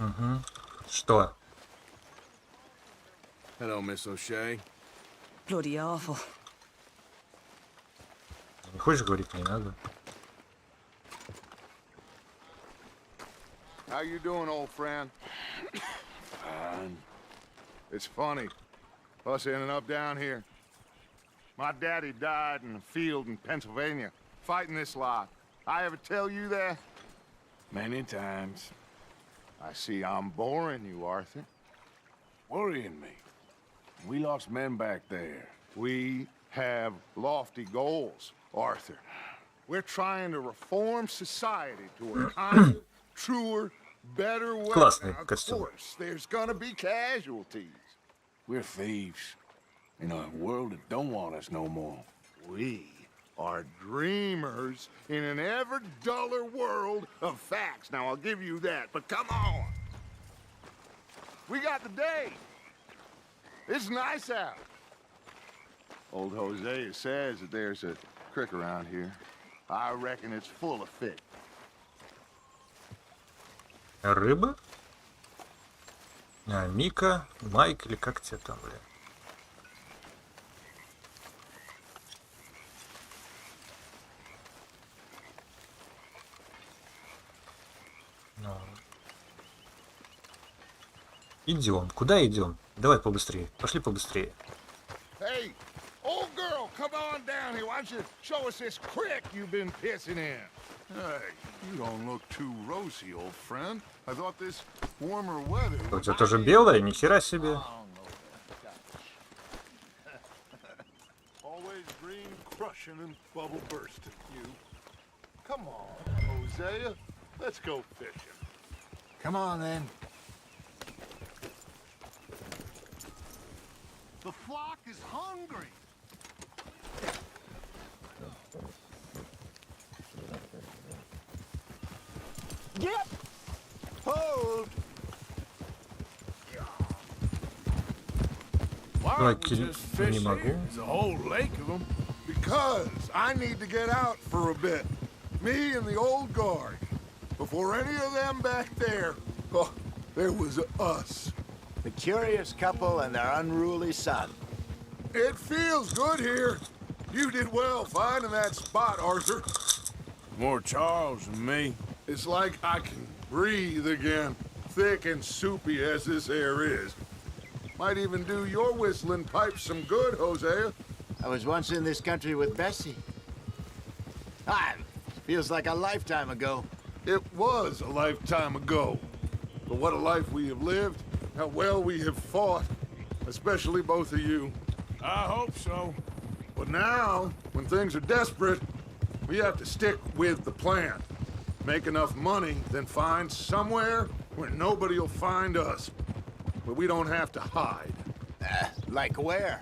Угу. Что? Hello, Miss O'Shea. Bloody awful. Не хочешь говорить, не надо. How you doing, old friend? Fine. It's funny, us ending up down here. My daddy died in a field in Pennsylvania, fighting this lot. I ever tell you that? Many times. I see I'm boring you, Arthur. Worrying me. We lost men back there. We have lofty goals, Arthur. We're trying to reform society to a kinder, truer, better way. Классный Now, of костюм. course, there's gonna be casualties. We're thieves. In a world that don't want us no more. We are dreamers in an ever duller world of facts. Now, I'll give you that, but come on. We got the day. It's nice out. Old Hosea says that there's a creek around here. I reckon it's full of fish. Рыба? А, Мика, Майк или как тебя там, бля? Ну. Идем. Куда идем? Давай побыстрее. Пошли побыстрее. Hey, old girl, come on down here. Why don't you show us this creek you've been pissing in? Hey, you don't look too rosy, old friend. I thought this warmer weather... У тебя тоже белая? Нихера себе. Always green crushing and bubble bursting, you. Come on, Hosea. Let's go fishing. Come on, then. The flock is hungry. Get! Hold! Why Давай, don't we Кирилл, just fish не here? могу. There's a whole lake of them. Because I need to get out for a bit. Me and the old guard. Before any of them back there, oh, there was us. The curious couple and their unruly son. It feels good here. You did well finding that spot, Arthur. More Charles than me. It's like I can breathe again, thick and soupy as this air is. Might even do your whistling pipes some good, Hosea. I was once in this country with Bessie. Feels like a lifetime ago. It was a lifetime ago. But what a life we have lived, how well we have fought, especially both of you. I hope so. But now, when things are desperate, we have to stick with the plan. Make enough money, then find somewhere where nobody will find us. Where we don't have to hide. Like where?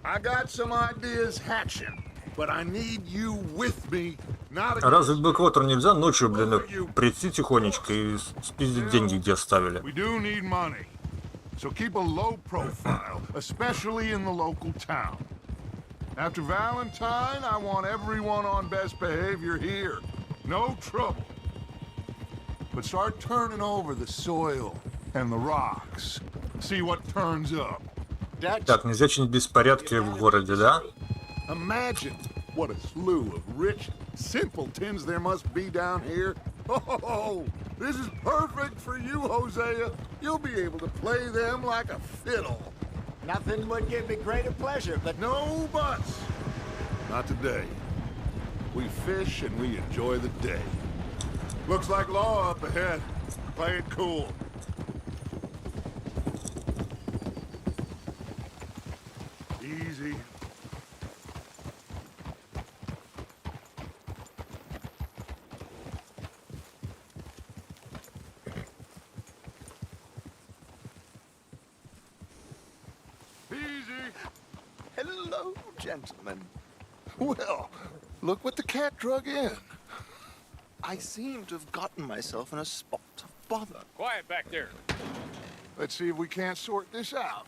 I got some ideas hatching, but I need you with me, not А разве against... в Бэквотер нельзя ночью, блин, прийти тихонечко и спиздить деньги, где оставили? We do need money. So keep a low profile, especially in the local town. After Valentine, I want everyone on best behavior here. No trouble. But start turning over the soil and the rocks. See what turns up. Так, нельзя чинить беспорядки в городе, да? Imagine what a slew of rich simpletons there must be down here. Oh, this is perfect for you, Hosea. You'll be able to play them like a fiddle. Nothing would give me greater pleasure, but No buts. Not today. We fish and we enjoy the day. Looks like law up ahead. Play it cool. Easy. Easy. Hello, gentlemen. Well, look what the cat drug in. I seem to have gotten myself in a spot of bother. Quiet back there. Let's see if we can't sort this out.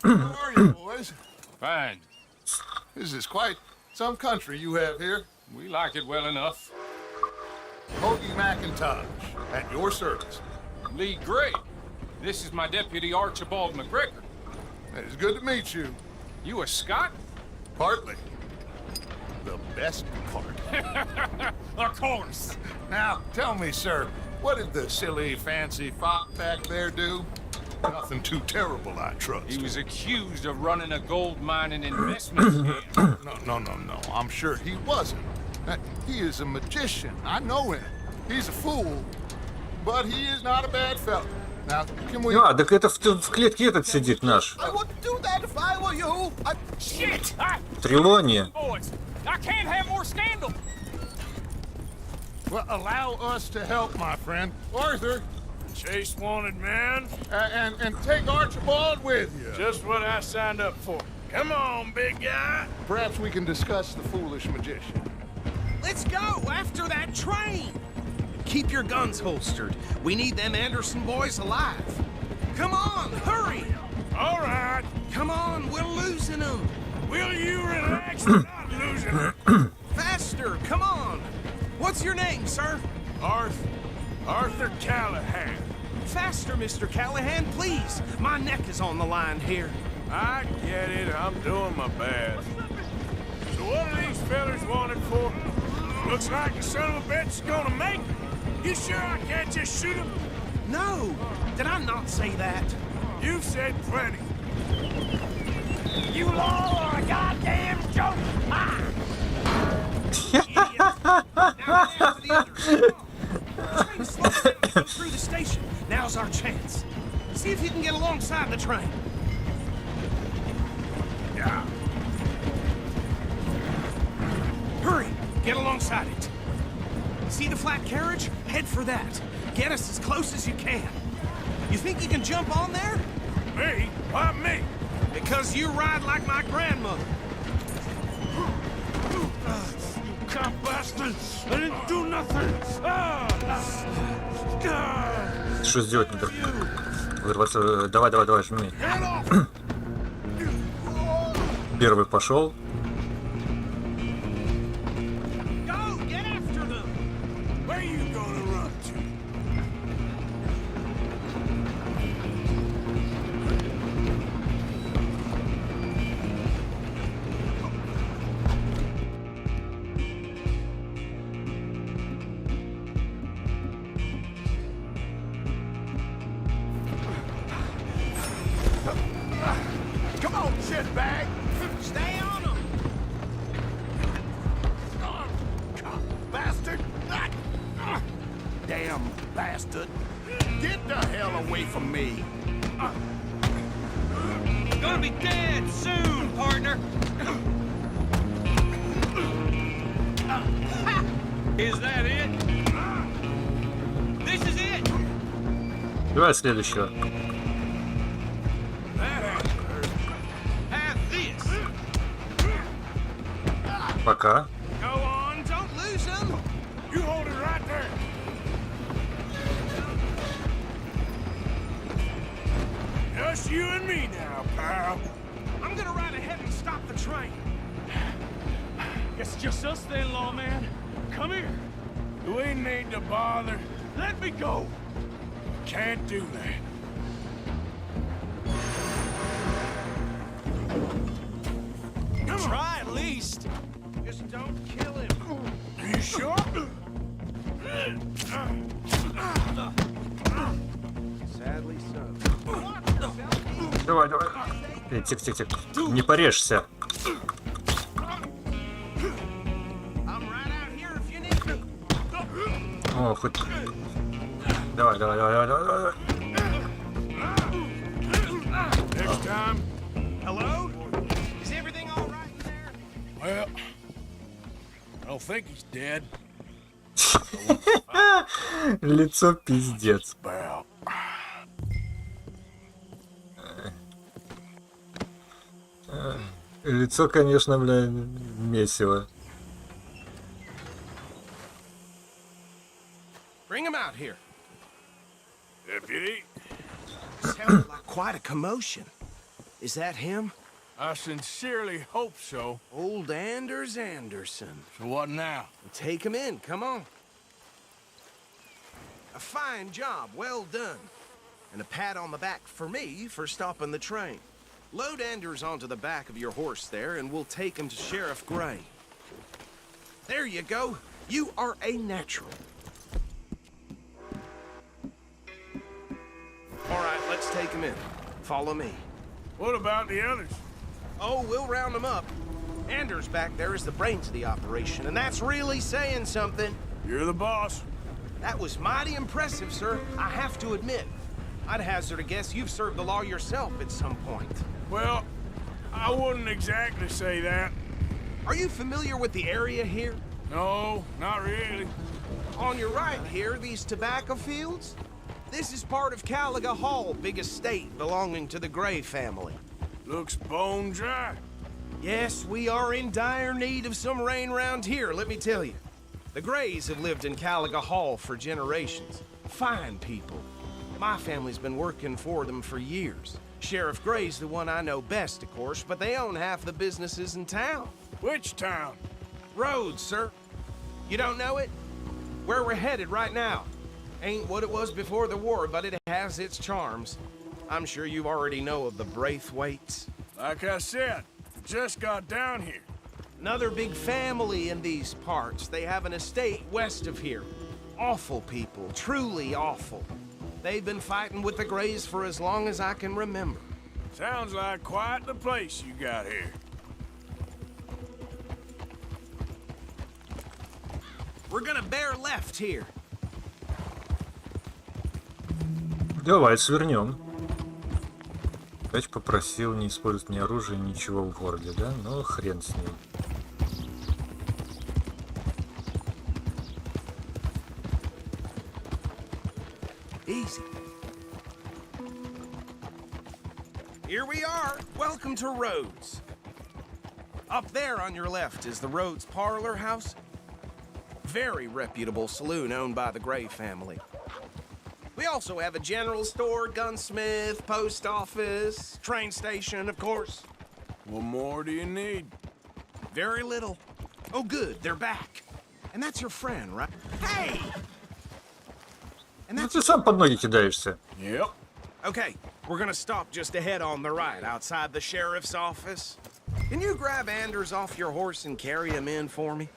How are you, boys? Fine. This is quite some country you have here. We like it well enough. Hoagie McIntosh, at your service. Lee Gray. This is my deputy Archibald McGregor. It's good to meet you. You a Scot? Partly. The best part. Of course. Now, tell me, sir, what did the silly, fancy fop back there do? Nothing too terrible, I trust. He was accused of running a gold mining investment scam. No. I'm sure he wasn't. He is a magician. I know him. He's a fool, but he is not a bad fellow. Now, can we... А, так это в клетке этот сидит наш. I wouldn't do that if I were you. Shit! Трелония. Boys, I can't have more scandal. Well, allow us to help, my friend. Arthur, Chase wanted man. and take Archibald with you. Just what I signed up for. Come on, big guy. Perhaps we can discuss the foolish magician. Let's go after that train! Keep your guns holstered. We need them Anderson boys alive. Come on, hurry! All right. Come on, we're losing them. Will you relax? We're not losing her. Faster, come on. What's your name, sir? Arthur Callahan. Faster, Mr. Callahan, please. My neck is on the line here. I get it. I'm doing my best. So what are these fellas wanted for? Looks like the son of a bitch is gonna make it. You sure I can't just shoot him? No, did I not say that? You've said plenty. You all are a goddamn joke! Ah! Through the station. Now's our chance. See if you can get alongside the train. Yeah. Hurry, get alongside it. See the flat carriage? Head for that. Get us as close as you can. You think you can jump on there? Me? Why me? Because you ride like my grandmother. You cop bastard! I didn't do nothing! Что сделать надо? Вырваться. Давай, жми. Первый пошел. Go, get after them. Where you gonna run to? Come on, shitbag. Stay on them. Bastard. Damn bastard. Get the hell away from me. Gonna be dead soon, partner. Is that it? This is it. Давай следующего. Have this. Пока. Go on, don't lose them. You hold it right there. Just you and me now, pal. I'm gonna ride ahead and stop the train. It's just us then, lawman. Come here. Do we need to bother? Let me go. Can't do that. Try at least. Just don't kill him. Are you sure? Sadly so. Давай. Тихо. Не порежься. I'm right out here if you need me. О, хоть... Давай. Next time. Hello? Is everything all right in there? Well, I don't think he's dead. Лицо пиздец. Well, Лицо, конечно, бля, месиво. Bring him out here. deputy, Sounded like quite a commotion. Is that him? I sincerely hope so. Old Anders Anderson. So what now? Take him in, come on. A fine job, well done. And a pat on the back for me for stopping the train. Load Anders onto the back of your horse there, and we'll take him to Sheriff Gray. There you go. You are a natural. All right, let's Let's take him in. Follow me. What about the others? Oh, we'll round them up. Anders back there is the brains of the operation, and that's really saying something. You're the boss. That was mighty impressive, sir. I have to admit. I'd hazard a guess you've served the law yourself at some point. Well, I wouldn't exactly say that. Are you familiar with the area here? No, not really. On your right here, these tobacco fields? This is part of Caliga Hall, big estate belonging to the Gray family. Looks bone dry. Yes, we are in dire need of some rain round here, let me tell you. The Grays have lived in Caliga Hall for generations. Fine people. My family's been working for them for years. Sheriff Gray's the one I know best, of course, but they own half the businesses in town. Which town? Rhodes, sir. You don't know it? Where we're headed right now. Ain't what it was before the war, but it has its charms. I'm sure you already know of the Braithwaites. Like I said, just got down here. Another big family in these parts. They have an estate west of here. Awful people, truly awful. They've been fighting with the Grays for as long as I can remember. Sounds like quite the place you got here. We're gonna bear left here. Давай свернем. Опять попросил не использовать ни оружие, ничего в городе, да? Ну, хрен с ним. Easy. Here we are. Welcome to Rhodes. Up there on your left is the Rhodes Parlor House. Very reputable saloon owned by the Gray family. We also have a general store, gunsmith, post office, train station, of course. What more do you need? Very little. Oh, good, they're back. And that's your friend, right? Hey! And Ну that's ты сам под ноги кидаешься. Yep. Okay, we're gonna stop just ahead on the right, outside the sheriff's office. Can you grab Anders off your horse and carry him in for me?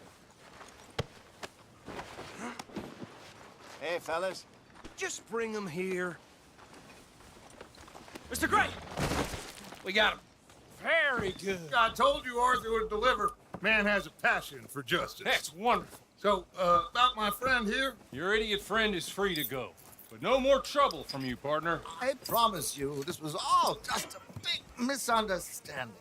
Hey, fellas. Just bring him here. Mr. Gray! We got him. Very good. I told you Arthur would deliver. Man has a passion for justice. That's wonderful. So, about my friend here? Your idiot friend is free to go. But no more trouble from you, partner. I promise you, this was all just a big misunderstanding.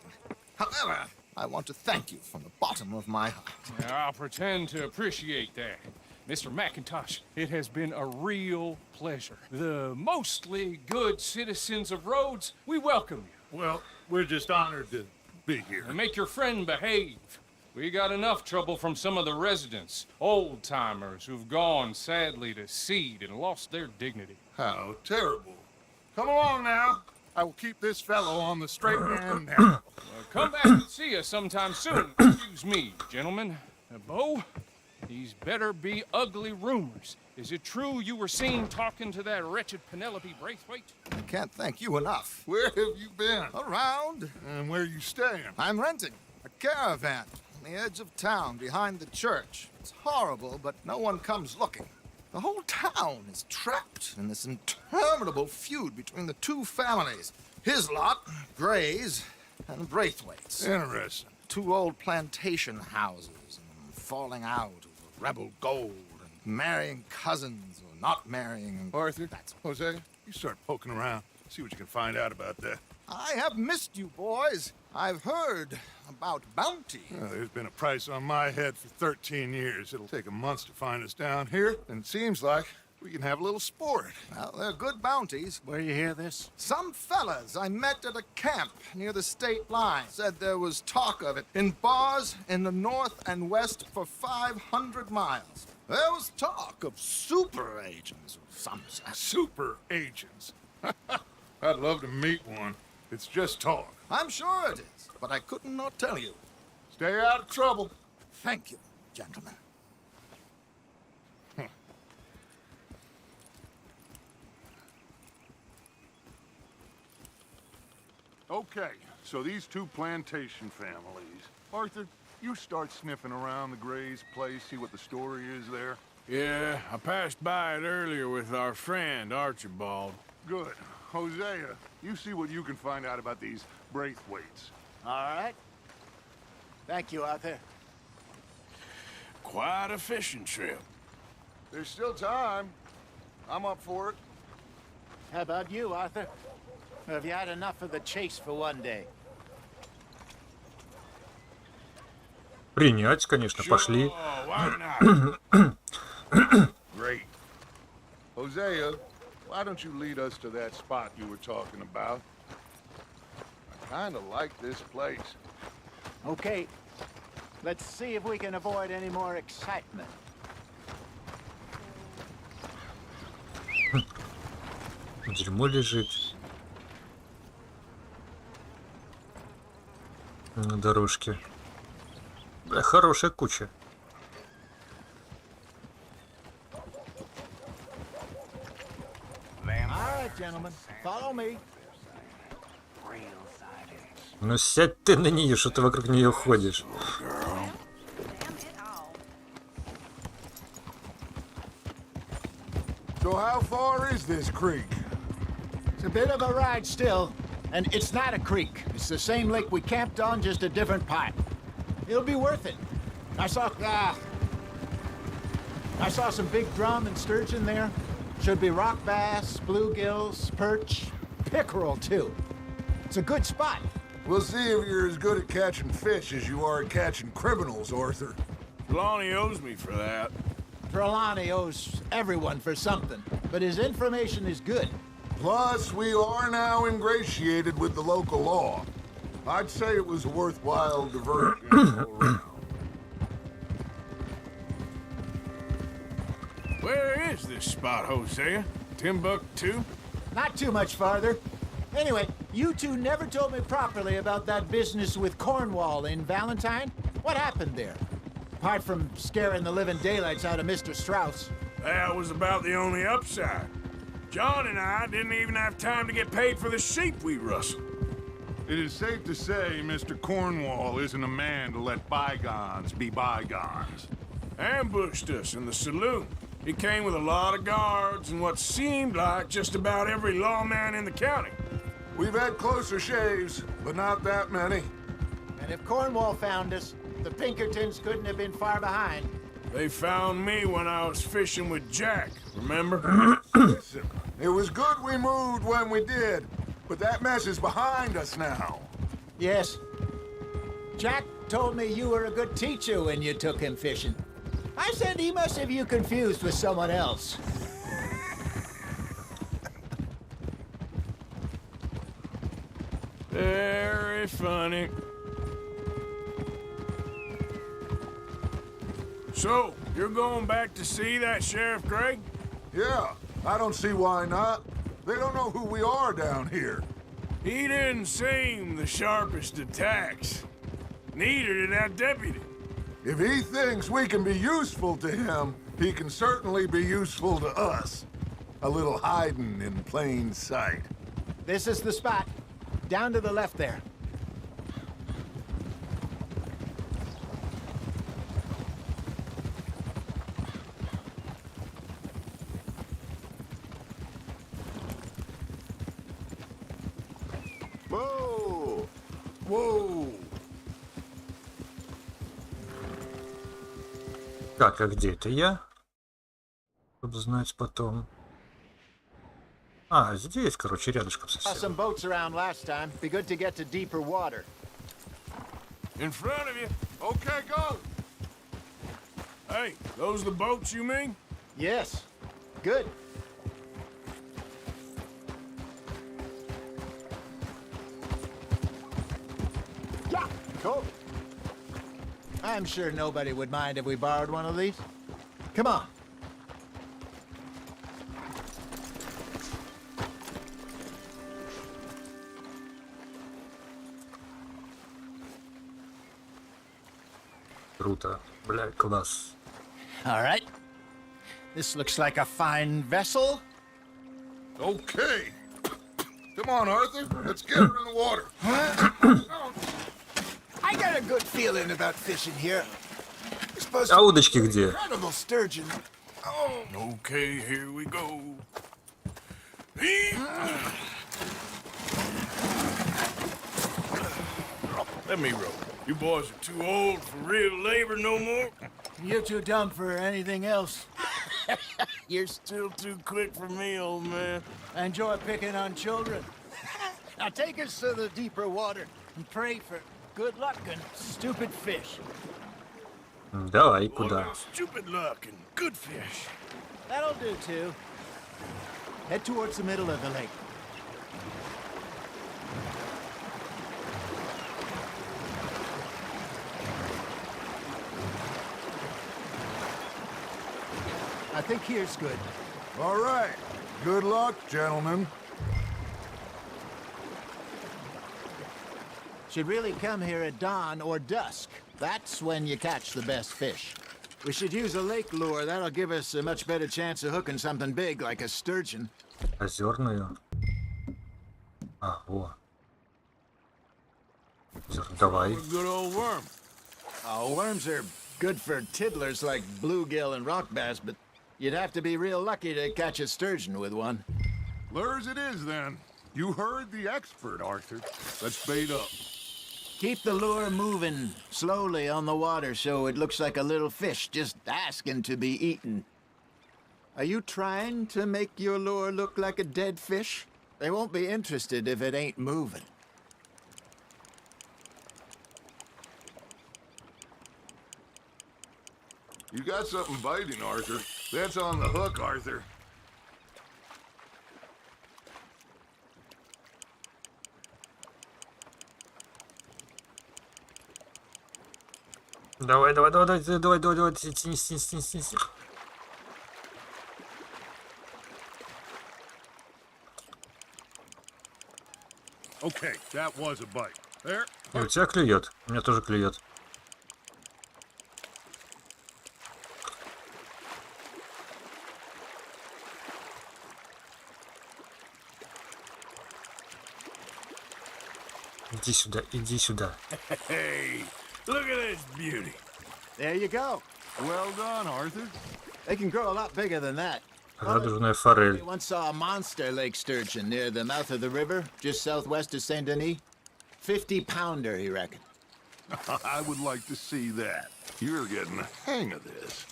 However, I want to thank you from the bottom of my heart. I'll pretend to appreciate that. Mr. McIntosh, it has been a real pleasure. The mostly good citizens of Rhodes, we welcome you. Well, we're just honored to be here. And make your friend behave. We got enough trouble from some of the residents, old-timers who've gone, sadly, to seed and lost their dignity. How terrible. Come along now. I will keep this fellow on the straight and narrow. Come back and see us sometime soon. Excuse me, gentlemen. Bo, these better be ugly rumors. Is it true you were seen talking to that wretched Penelope Braithwaite? I can't thank you enough. Where have you been? Around. And where you staying? I'm renting a caravan on the edge of town behind the church. It's horrible, but no one comes looking. The whole town is trapped in this interminable feud between the two families. His lot, Gray's, and Braithwaite's. Interesting. Two old plantation houses, and falling out over rebel gold, and marrying cousins or not marrying. And Arthur, Jose, you start poking around. See what you can find out about that. I have missed you, boys. I've heard about bounty. There's been a price on my head for 13 years. It'll take a month to find us down here, and it seems like we can have a little sport. Well, they're good bounties. Where you hear this? Some fellas I met at a camp near the state line said there was talk of it in bars in the north and west for 500 miles. There was talk of super agents of some sort. Super agents. I'd love to meet one. It's just talk. I'm sure it is, but I couldn't not tell you. Stay out of trouble. Thank you, gentlemen. Okay, so these two plantation families. Arthur, you start sniffing around the Gray's place, see what the story is there. Yeah, I passed by it earlier with our friend, Archibald. Good. Hosea, you see what you can find out about these Braithwaites. All right. Thank you, Arthur. Quite a fishing trip. There's still time. I'm up for it. How about you, Arthur? Or have you had enough of the chase for one day? Принять, конечно, пошли. Oh, why not? Great. Hosea, why don't you lead us to that spot you were talking about? I kind of like this place. Okay. Let's see if we can avoid any more excitement. Дерьмо лежит на дорожке. Бля, хорошая куча. All right, gentlemen. Follow me. Ну сядь ты на нее, что ты вокруг нее ходишь. So how far is this creek? It's a bit of a ride still, and it's not a creek. It's the same lake we camped on, just a different part. It'll be worth it. I saw some big drum and sturgeon there. Should be rock bass, bluegills, perch, pickerel too. It's a good spot. We'll see if you're as good at catching fish as you are at catching criminals, Arthur. Lonnie owes me for that. Trelawney owes everyone for something, but his information is good. Plus, we are now ingratiated with the local law. I'd say it was a worthwhile diversion all around. Where is this spot, Hosea? Timbuktu? Not too much farther. Anyway, you two never told me properly about that business with Cornwall in Valentine. What happened there? Apart from scaring the living daylights out of Mr. Strauss. That was about the only upside. John and I didn't even have time to get paid for the sheep we rustled. It is safe to say Mr. Cornwall isn't a man to let bygones be bygones. Ambushed us in the saloon. He came with a lot of guards and what seemed like just about every lawman in the county. We've had closer shaves, but not that many. And if Cornwall found us, the Pinkertons couldn't have been far behind. They found me when I was fishing with Jack, remember? Listen, it was good we moved when we did, but that mess is behind us now. Yes. Jack told me you were a good teacher when you took him fishing. I said he must have you confused with someone else. Very funny. So, you're going back to see that Sheriff Gray? Yeah, I don't see why not. They don't know who we are down here. He didn't seem the sharpest attacks. Neither did that deputy. If he thinks we can be useful to him, he can certainly be useful to us. A little hiding in plain sight. This is the spot. Down to the left there. Whoa! Whoa! Так, а где это я? Чтобы знать потом. А, здесь, короче, рядышком Saw совсем. some boats around last time. Be good to get to deeper water. In front of you. Okay, go! Hey, those the boats you mean? Yes. Good. Yeah, cool. I'm sure nobody would mind if we borrowed one of these. Come on. Круто. Бля, класс. All right. This looks like a fine vessel. Okay. Come on, Arthur. Let's get her in the water. I got a good feeling about fishing here. You're supposed А to удочки где? incredible sturgeon. Okay, here we go. Let me rope. You boys are too old for real labor no more. You're too dumb for anything else. You're still too quick for me, old man. I enjoy picking on children. Now take us to the deeper water and pray for good luck and stupid fish. Давай, What куда? about stupid luck and good fish? That'll do too. Head towards the middle of the lake. I think here's good. All right. Good luck, gentlemen. Should really come here at dawn or dusk. That's when you catch the best fish. We should use a lake lure. That'll give us a much better chance of hooking something big like a sturgeon. Озерную. А, во. Давай. A good old worm. Oh, worms are good for tiddlers like bluegill and rock bass, but you'd have to be real lucky to catch a sturgeon with one. Lures it is, then. You heard the expert, Arthur. Let's bait up. Keep the lure moving slowly on the water so it looks like a little fish just asking to be eaten. Are you trying to make your lure look like a dead fish? They won't be interested if it ain't moving. You got something biting, Arthur. That's on the hook, Arthur. Давай, тяни, тяни. Okay, that was a bite. There. И у тебя клюет, у меня тоже клюет. Иди сюда, иди сюда. Hey, look at this beauty. There you go. Well done, Arthur. They can grow a lot bigger than that. Радужная форель. We once saw a monster lake sturgeon near the mouth of the river, just southwest of Saint Denis. 50-pounder, he reckoned. I would like to see that. You're getting the hang of this.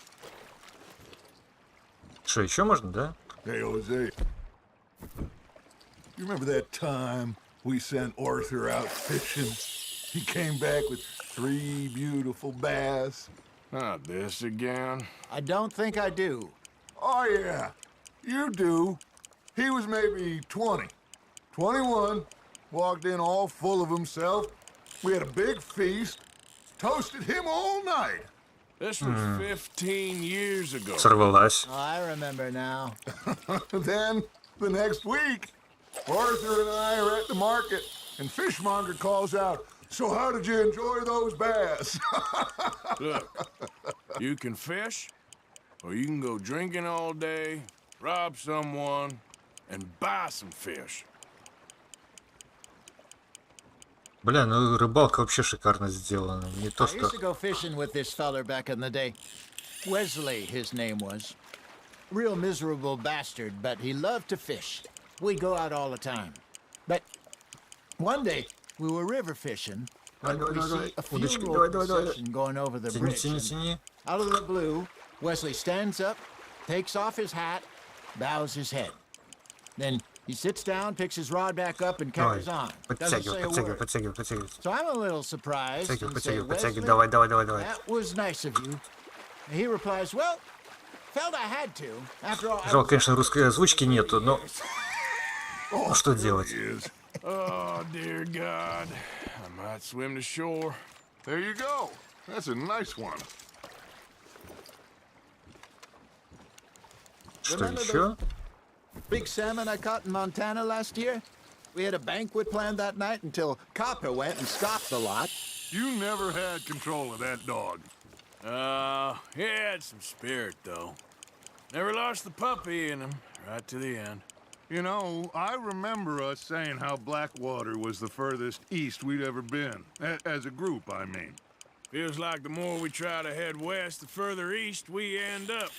Что, еще можно, да? Hey, Jose. You remember that time we sent Arthur out fishing? He came back with 3 beautiful bass. Not this again. I don't think I do. Oh, yeah. You do. He was maybe 20. 21. Walked in all full of himself. We had a big feast. Toasted him all night. This was 15 years ago. Сорвалась. Oh, I remember now. Then, the next week, Arthur and I are at the market, and Fishmonger calls out, "So how did you enjoy those bass?" Look, you can fish, or you can go drinking all day, rob someone, and buy some fish. Бля, ну рыбалка вообще шикарно сделана. Не то, I used что... to go fishing with this feller back in the day. Wesley, his name was. Real miserable bastard, but he loved to fish. We'd go out all the time. But one day, we were river fishing, when we see a funeral procession going over the Тяни, bridge. тяни, and тяни. out of the blue, Wesley stands up, takes off his hat, bows his head. Then he sits down, picks his rod back up, and carries on. Doesn't say a word. Подтягивай. So I'm a little surprised and say, Wesley, Давай. that was nice of you. And he replies, well, felt I had to. After all, I Жалко, was конечно, русской озвучки нету, но... Ну, что делать? Oh, dear God. I might swim to shore. There you go. That's a nice one. Что Remember еще? big salmon I caught in Montana last year? We had a banquet planned that night until Copper went and stopped the lot. You never had control of that dog. He had some spirit, though. Never lost the puppy in him, right to the end. You know, I remember us saying how Blackwater was the furthest east we'd ever been. As a group, I mean. Feels like the more we try to head west, the further east we end up.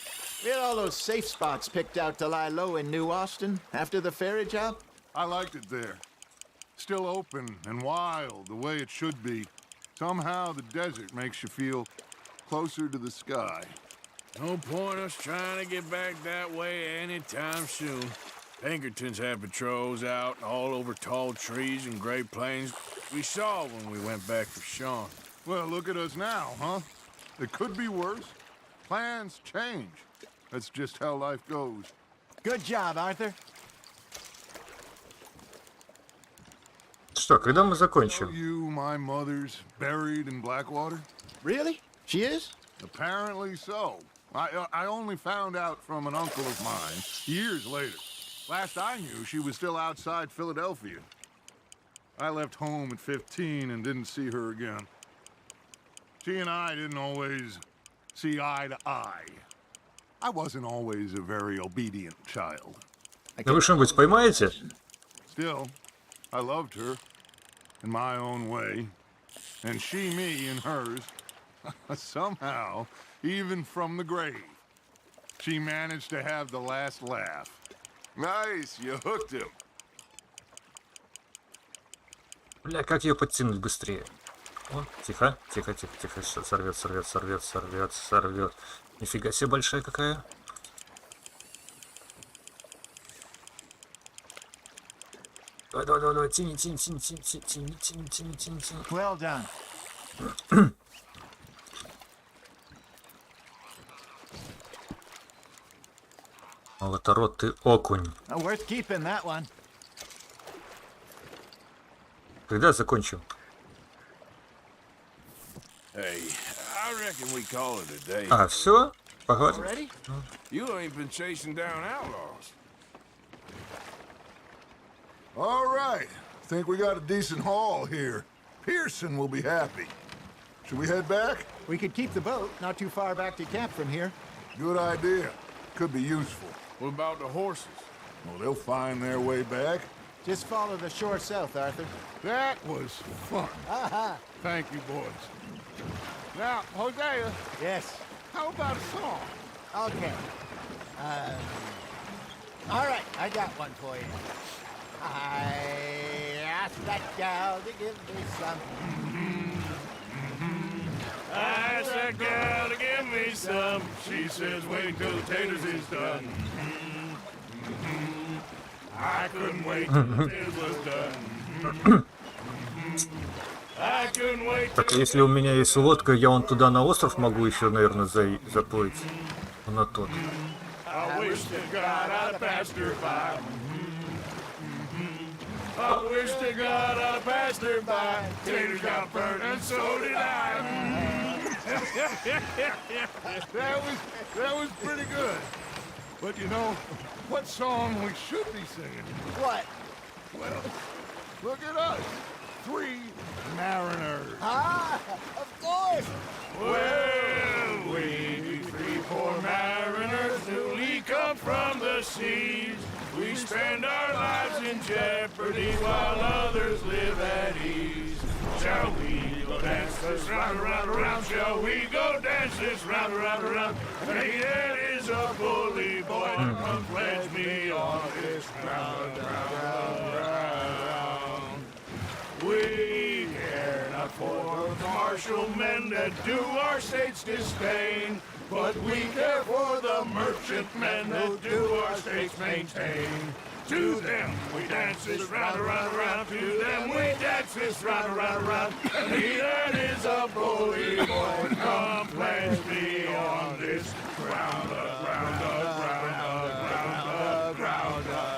We had all those safe spots picked out to lie low in New Austin after the ferry job. I liked it there. Still open and wild, the way it should be. Somehow the desert makes you feel closer to the sky. No point us trying to get back that way anytime soon. Pinkertons had patrols out all over tall trees and Great Plains. We saw when we went back for Sean. Well, look at us now, huh? It could be worse. Plans change. That's just how life goes. Good job, Arthur. Что, когда мы Tell закончим? you my mother's buried in Blackwater? Really? She is? Apparently so. I only found out from an uncle of mine years later. Last I knew, she was still outside Philadelphia. I left home at 15 and didn't see her again. She and I didn't always see eye to eye. I wasn't always a very obedient child. Ну вы что-нибудь поймаете? Still, I loved her in my own way, and she me in hers. Somehow, even from the grave, she managed to have the last laugh. Nice, you hooked him. Бля, как ее подтянуть быстрее? О, тихо, тихо, тихо, тихо. Сейчас сорвет, сорвет, сорвет, сорвет, сорвет. Нифига себе большая какая. Давай, давай, давай, давай, тяни, тяни, тяни, тяни, тяни, тяни, тяни, тяни, тяни. Well done. Молоторотый окунь. Worth keeping that one. Когда закончим? Hey, I reckon we call it a day. А, все? Поговорим? Ready? You ain't been chasing down outlaws. All right. Think we got a decent haul here. Pearson will be happy. Should we head back? We could keep the boat not too far back to camp from here. Good idea. Could be useful. What about the horses? Well, they'll find their way back. Just follow the shore south, Arthur. That was fun. Aha! Thank you, boys. Now, Hosea, Yes. how about a song? Okay. All right, I got one for you. I asked that gal to give me some. I asked that gal to give me some. She says, wait till the taters is done. I couldn't wait till the taters was done. I couldn't wait Так, если у меня есть лодка, я вон туда на остров могу еще, наверное, заплыть. На тот. I wish to God I'd passed her by. I wish to God I'd passed her by. Taters got burnt and so did I. That was pretty good. But you know, what song we should be singing? What? Well, look at us. 3 mariners. Ah, of course. Well, we 3 poor mariners newly come from the seas. We spend our lives in jeopardy while others live at ease. Shall we go dance this round, around, around? Shall we go dance this round, around, around? Hey, that is a bully boy. Come pledge me on this round, round, round. We care not for the martial men that do our state's disdain, but we care for the merchantmen that do our state's maintain. To them we dance this round, around, around. To them we dance this round, around, around. And he that is a bully boy, come pledge me on this ground, ground, ground, ground, ground, ground, ground.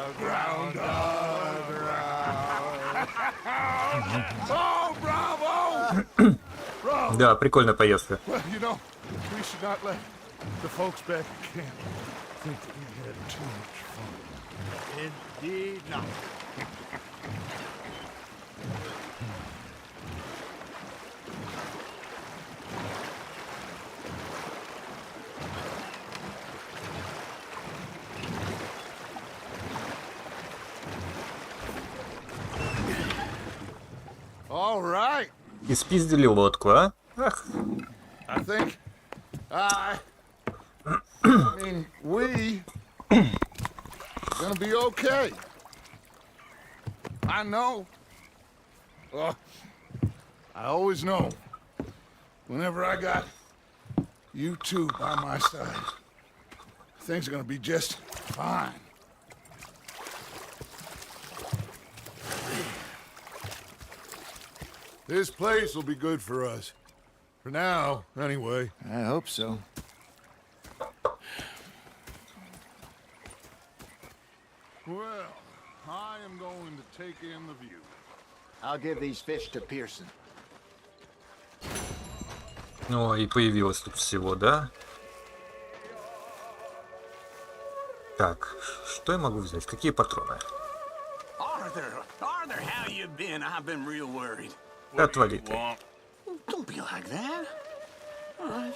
Oh, bravo! Bravo! Да, прикольная поездка. Well, you know, we should not let the folks back at camp think that we had too much fun. Indeed not. All right. И спиздили лодку, а? Ах. I think I mean, we gonna be okay. I know. I always know Whenever I got you two by my side, things are gonna be just fine. This place will be good for us. For now, anyway. I hope so. Well, I am going to take in the view. I'll give these fish to Pearson. Ну, и появилось тут всего, да? Так, что я могу взять? Какие патроны? Arthur, how you been? I've been real worried. Отвали ты. Don't be like that. All right,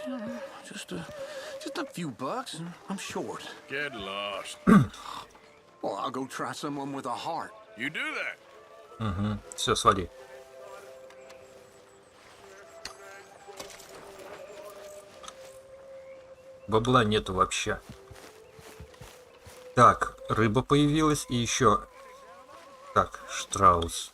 just a few bucks. I'm short. Get lost. Well, I'll go try someone with a heart. You do that. Угу. Все, свали. Бабла нету вообще. Так, рыба появилась и еще. Так, штраус.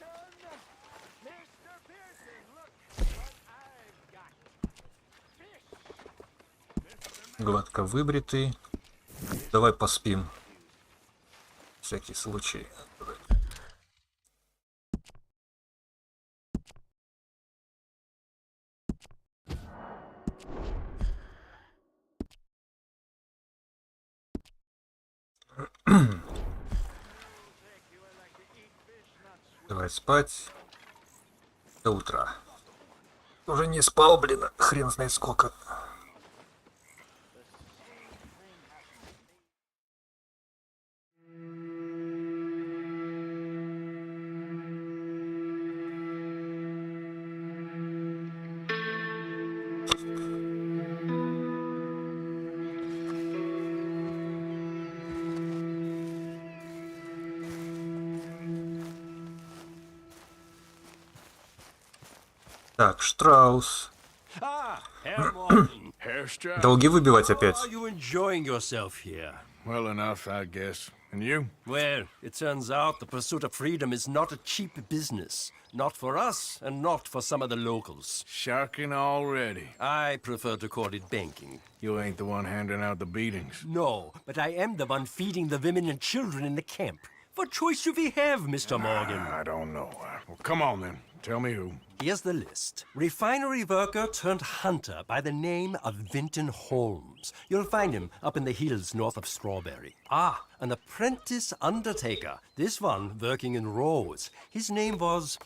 Гладко выбритый. Давай поспим. Всякий случай. Давай спать. До утра. Уже не спал, блин, хрен знает сколько. Так, штраус. Долги выбивать опять. Are you enjoying yourself here? Well enough, I guess. And you? Well, it turns out the pursuit of freedom is not a cheap business. Not for us, and not for some of the locals. Sharking already. I prefer to call it banking. You ain't the one handing out the beatings. No, but I am the one feeding the women and children in the camp. What choice do we have, Mr. Morgan? I don't know. Well, come on then. Tell me who. Here's the list. Refinery worker turned hunter by the name of Vinton Holmes. You'll find him up in the hills north of Strawberry. Ah, an apprentice undertaker. This one working in Rhodes. His name was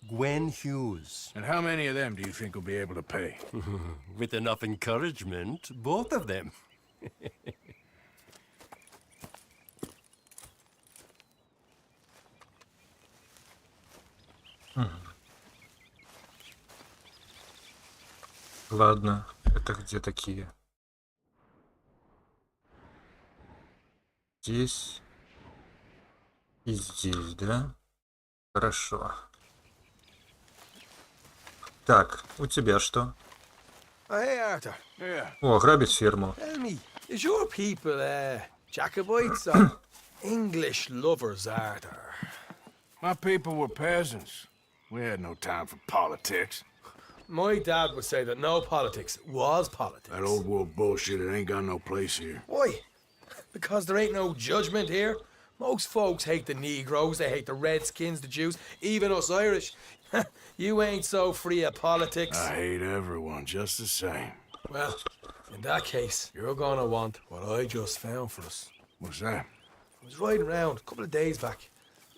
Gwen Hughes. And how many of them do you think will be able to pay? With enough encouragement, both of them. Ладно, это где такие? Здесь и здесь, да? Хорошо. Так, у тебя что? Hey, Arthur. Yeah. О, грабить ферму. Tell me, is your people, Jacobites or English lovers, Arthur? My people were peasants. We had no time for politics. My dad would say that no politics was politics. That old world bullshit, it ain't got no place here. Why? Because there ain't no judgment here. Most folks hate the Negroes, they hate the Redskins, the Jews, even us Irish. You ain't so free of politics. I hate everyone just the same. Well, in that case, you're gonna want what I just found for us. What's that? I was riding around a couple of days back.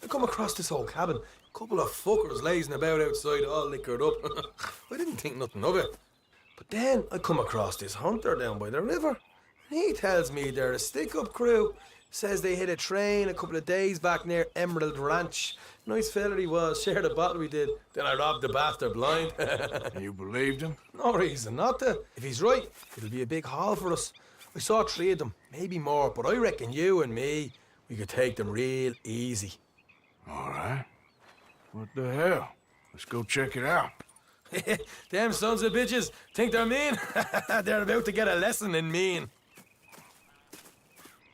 I come across this old cabin. A couple of fuckers lazing about outside all liquored up. I didn't think nothing of it. But then I come across this hunter down by the river. And he tells me they're a stick-up crew. Says they hit a train a couple of days back near Emerald Ranch. Nice fella he was, shared a bottle we did. Then I robbed the bastard blind. You believed him? No reason not to. If he's right, it'll be a big haul for us. I saw 3 of them, maybe more, but I reckon you and me, we could take them real easy. All right. What the hell? Let's go check it out. Them sons of bitches think they're mean. They're about to get a lesson in mean.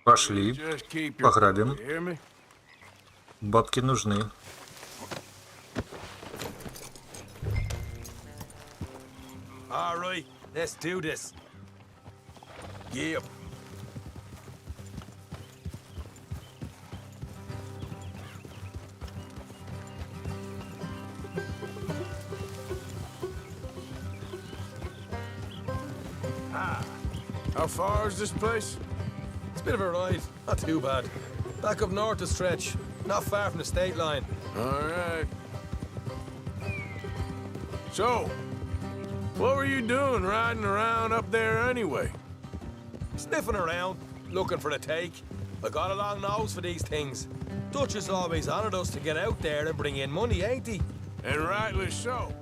Пошли, Just keep your... пограбим. You hear me? Бабки нужны. All right, let's do this. Yeah. How far is this place? It's a bit of a ride. Not too bad. Back up north a stretch. Not far from the state line. All right. So, what were you doing riding around up there anyway? Sniffing around, looking for a take. I got a long nose for these things. Dutch has always honored us to get out there and bring in money, ain't he? And rightly so.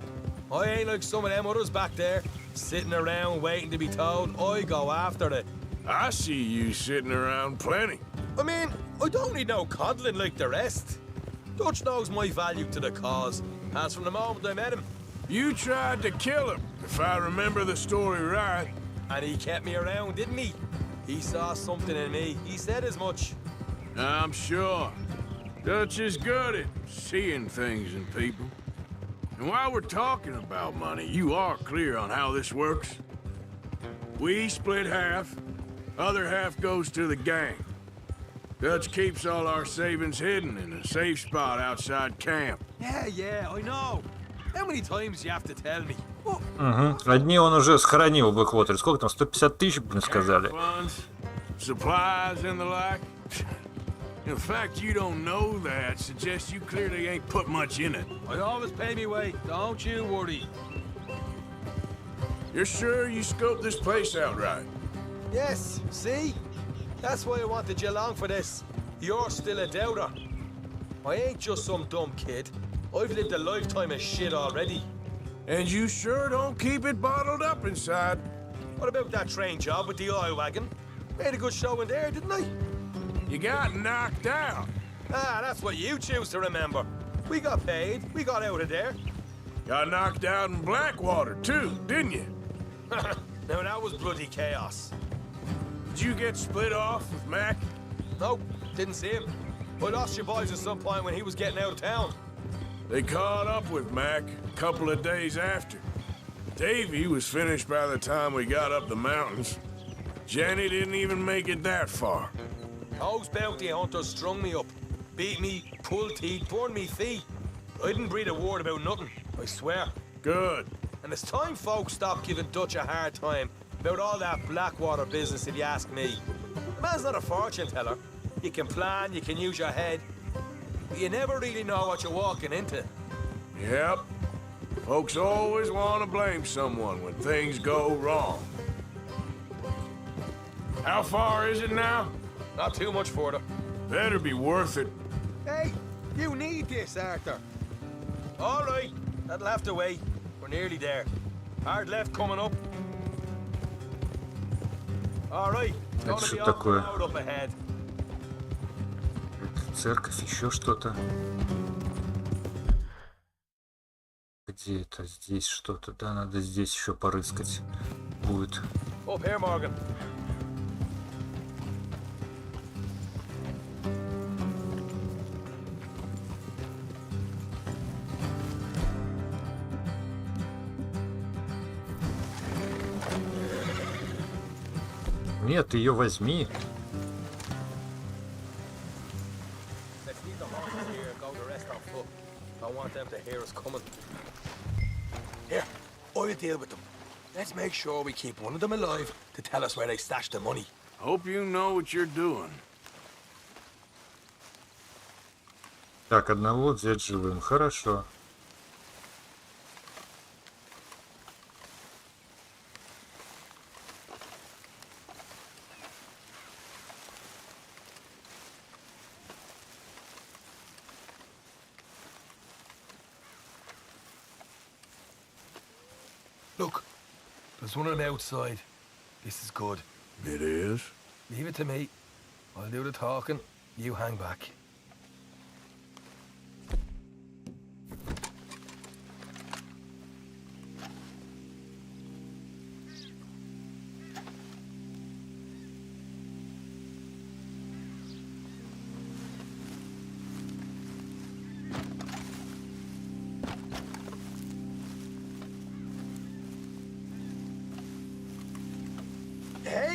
I ain't like some of them others back there, sitting around waiting to be told. I go after it. I see you sitting around plenty. I mean, I don't need no coddling like the rest. Dutch knows my value to the cause, as from the moment I met him. You tried to kill him, if I remember the story right. And he kept me around, didn't he? He saw something in me. He said as much. I'm sure. Dutch is good at seeing things in people. And while we're talking about money, you are clear on how this works? We split half, other half goes to the gang. Dutch keeps all our savings hidden in a safe spot outside camp. Yeah, I know. How many times you have to tell me? Угу. Одни он уже сохранил в Бэквотере. Сколько там? 150 тысяч, блин, сказали. Funds, supplies and the like. In fact, you don't know that suggests you clearly ain't put much in it. I always pay me way. Don't you worry. You're sure you scoped this place out right? Yes, see? That's why I wanted you along for this. You're still a doubter. I ain't just some dumb kid. I've lived a lifetime of shit already. And you sure don't keep it bottled up inside. What about that train job with the oil wagon? Made a good show in there, didn't I? You got knocked out. Ah, that's what you choose to remember. We got paid. We got out of there. Got knocked out in Blackwater, too, didn't you? Now, that was bloody chaos. Did you get split off with Mac? Nope, didn't see him. I lost your boys at some point when he was getting out of town. They caught up with Mac a couple of days after. Davy was finished by the time we got up the mountains. Jenny didn't even make it that far. Those bounty hunters strung me up. Beat me, pulled teeth, burned me feet. I didn't breathe a word about nothing, I swear. Good. And it's time folks stopped giving Dutch a hard time about all that Blackwater business, if you ask me. The man's not a fortune teller. You can plan, you can use your head, but you never really know what you're walking into. Yep. Folks always want to blame someone when things go wrong. How far is it now? Not too much further. Better be worth it. Hey, you need this, Arthur. All right, that'll have to wait. We're nearly there. Hard left coming up. All right, it's gonna be off the road up ahead. Церковь, еще что-то. Где это? Здесь что-то. Да, надо здесь еще порыскать будет. Up here, Morgan. Нет, ты ее возьми. Let's leave the horses here and go the rest on foot. I want them to hear us coming. Here, I'll deal with them. Let's make sure we keep one of them alive to tell us where they stashed the money. Hope you know what you're doing. Так, одного взять живым. Хорошо. Look, there's one on the outside. This is good. It is? Leave it to me. I'll do the talking. You hang back.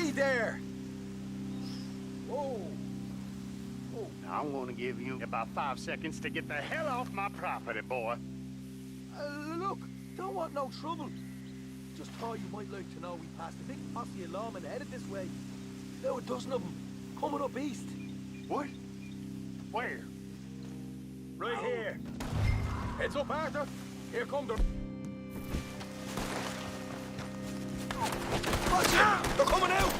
Steady there! Whoa! I'm gonna give you about 5 seconds to get the hell off my property, boy. Look, don't want no trouble. Just thought you might like to know we passed a big posse of lawmen headed this way. About a dozen of them, coming up east. What? Where? Right here. Heads up, Arthur. Here come the... Watch out! They're coming out!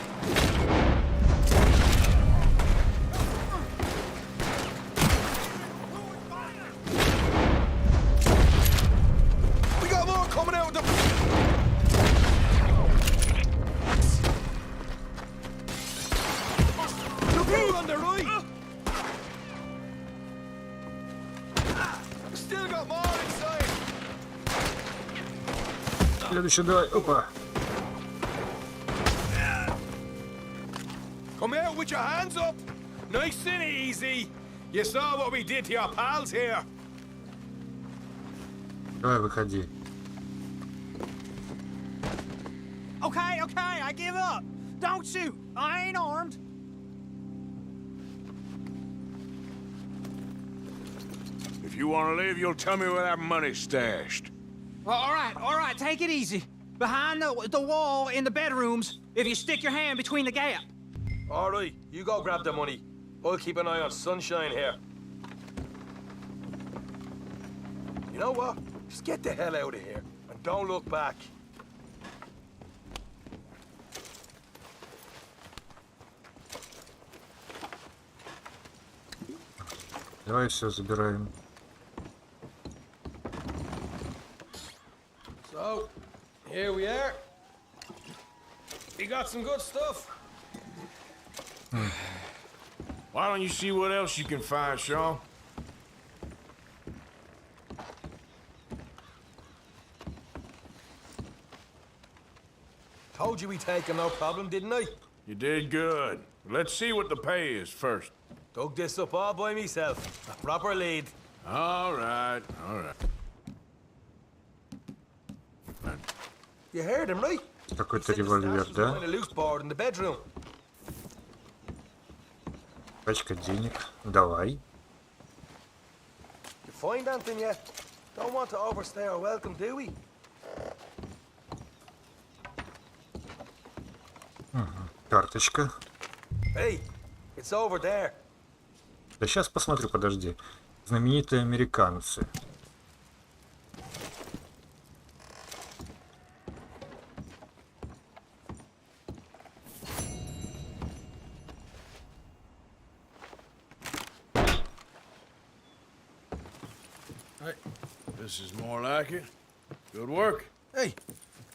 We got more coming out the... Look out on the right! Still got more inside! Следующий давай. Опа. Come out with your hands up! Nice and easy! You saw what we did to your pals here! Давай, выходи. Okay, I give up. Don't shoot. I ain't armed. If you want to leave, you'll tell me where that money's stashed. All right, take it easy. Behind the wall in the bedrooms, if you stick your hand between the gap. All right, you go grab the money. I'll keep an eye on Sunshine here. You know what? Just get the hell out of here, and don't look back. Давай все забираем. So, here we are. We got some good stuff. Why don't you see what else you can find, Sean? Told you we'd take him, no problem, didn't I? You did good. Let's see what the pay is first. Dug this up all by myself. A proper lead. All right, all right. You heard him, right? Какой-то револьвер, да? Find a loose board in the bedroom. Пачка денег. Давай. You find anything yet? Don't want to overstay our welcome, do we? Карточка. Hey, it's over there. Да сейчас посмотрю, подожди. Знаменитые американцы. Hey, this is more like it. Good work. Hey,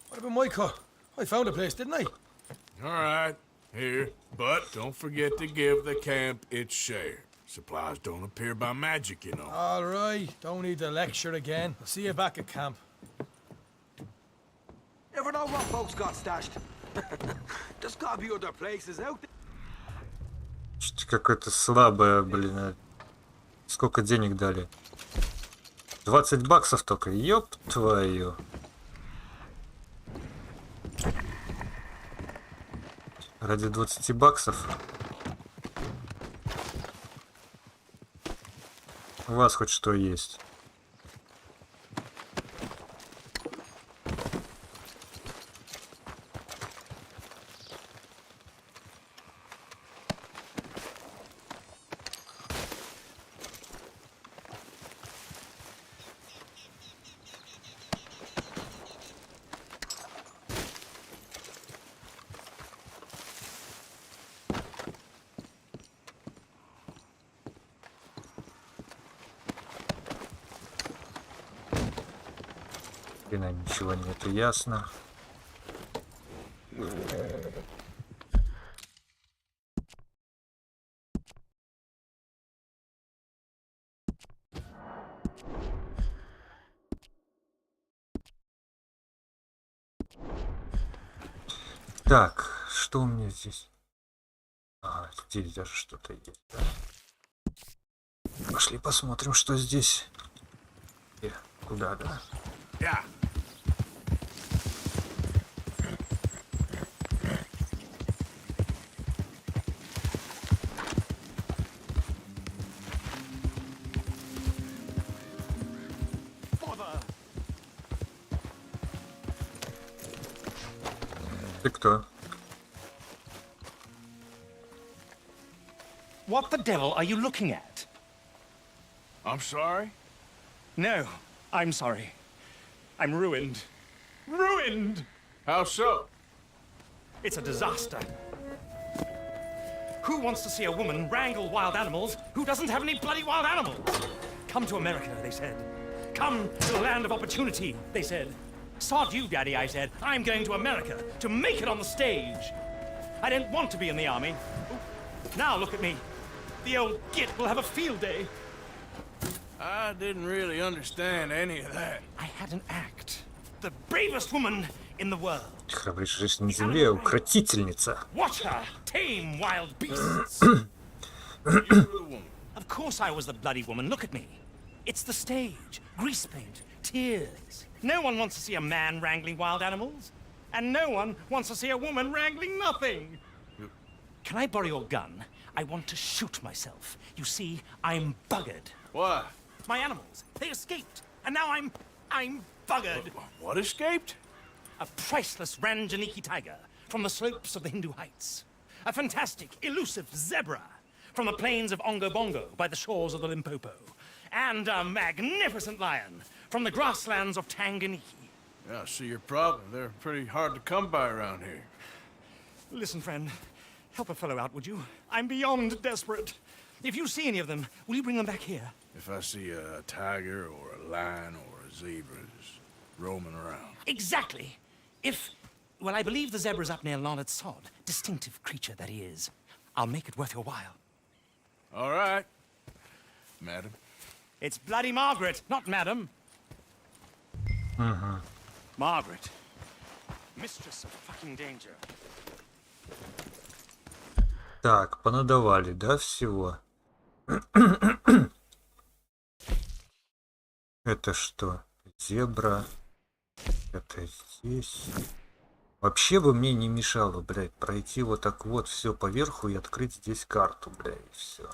what about my car? I found a place, didn't I? All right, here. But don't forget to give the camp its share. Supplies don't appear by magic, you know. All right, don't need to lecture again. I'll see you back at camp. Never know what folks got stashed. There's gotta be other places out there. Что-то какое-то слабое, блин. Сколько денег дали? 20 баксов только. Ёб твою. Ради 20 баксов. У вас хоть что есть. Ничего нету, ясно. Так, что у меня здесь? А, здесь даже что-то есть. Да? Пошли посмотрим, что здесь. Куда, да? Yeah. Ты кто? What the devil are you looking at? I'm sorry? No, I'm sorry. I'm ruined. Ruined! How so? It's a disaster. Who wants to see a woman wrangle wild animals who doesn't have any bloody wild animals? Come to America, they said. Come to the land of opportunity, they said. Sod you, Daddy, I said. I'm going to America to make it on the stage. I didn't want to be in the army. Now look at me. The old git will have a field day. I didn't really understand any of that. I had an act. The bravest woman in the world. Храбрейшая женщина на земле, укротительница. Watch her tame wild beasts. Of course I was the bloody woman. Look at me. It's the stage. Grease paint. Tears. No one wants to see a man wrangling wild animals. And no one wants to see a woman wrangling nothing. Can I borrow your gun? I want to shoot myself. You see, I'm buggered. Why? My animals, they escaped. And now I'm buggered. What escaped? A priceless Ranjaniki tiger from the slopes of the Hindu Heights. A fantastic, elusive zebra from the plains of Ongo Bongo by the shores of the Limpopo. And a magnificent lion from the grasslands of Tanganyika. Yeah, I see your problem. They're pretty hard to come by around here. Listen, friend. Help a fellow out, would you? I'm beyond desperate. If you see any of them, will you bring them back here? If I see a tiger or a lion or a zebra just roaming around. Exactly. Well, I believe the zebra's up near Larned Sod. Distinctive creature that he is. I'll make it worth your while. All right, madam. It's bloody Margaret, not madam. Margaret. Mistress of fucking danger. Так, понадавали, да, всего? Это что? Зебра. Это здесь. Вообще бы мне не мешало, блядь, пройти вот так вот все поверху и открыть здесь карту, блядь, и все.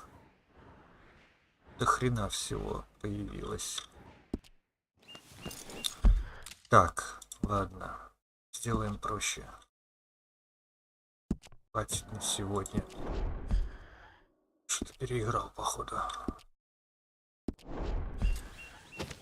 До хрена всего появилось. Так, ладно. Сделаем проще. Хватит на сегодня. Что-то переиграл, походу.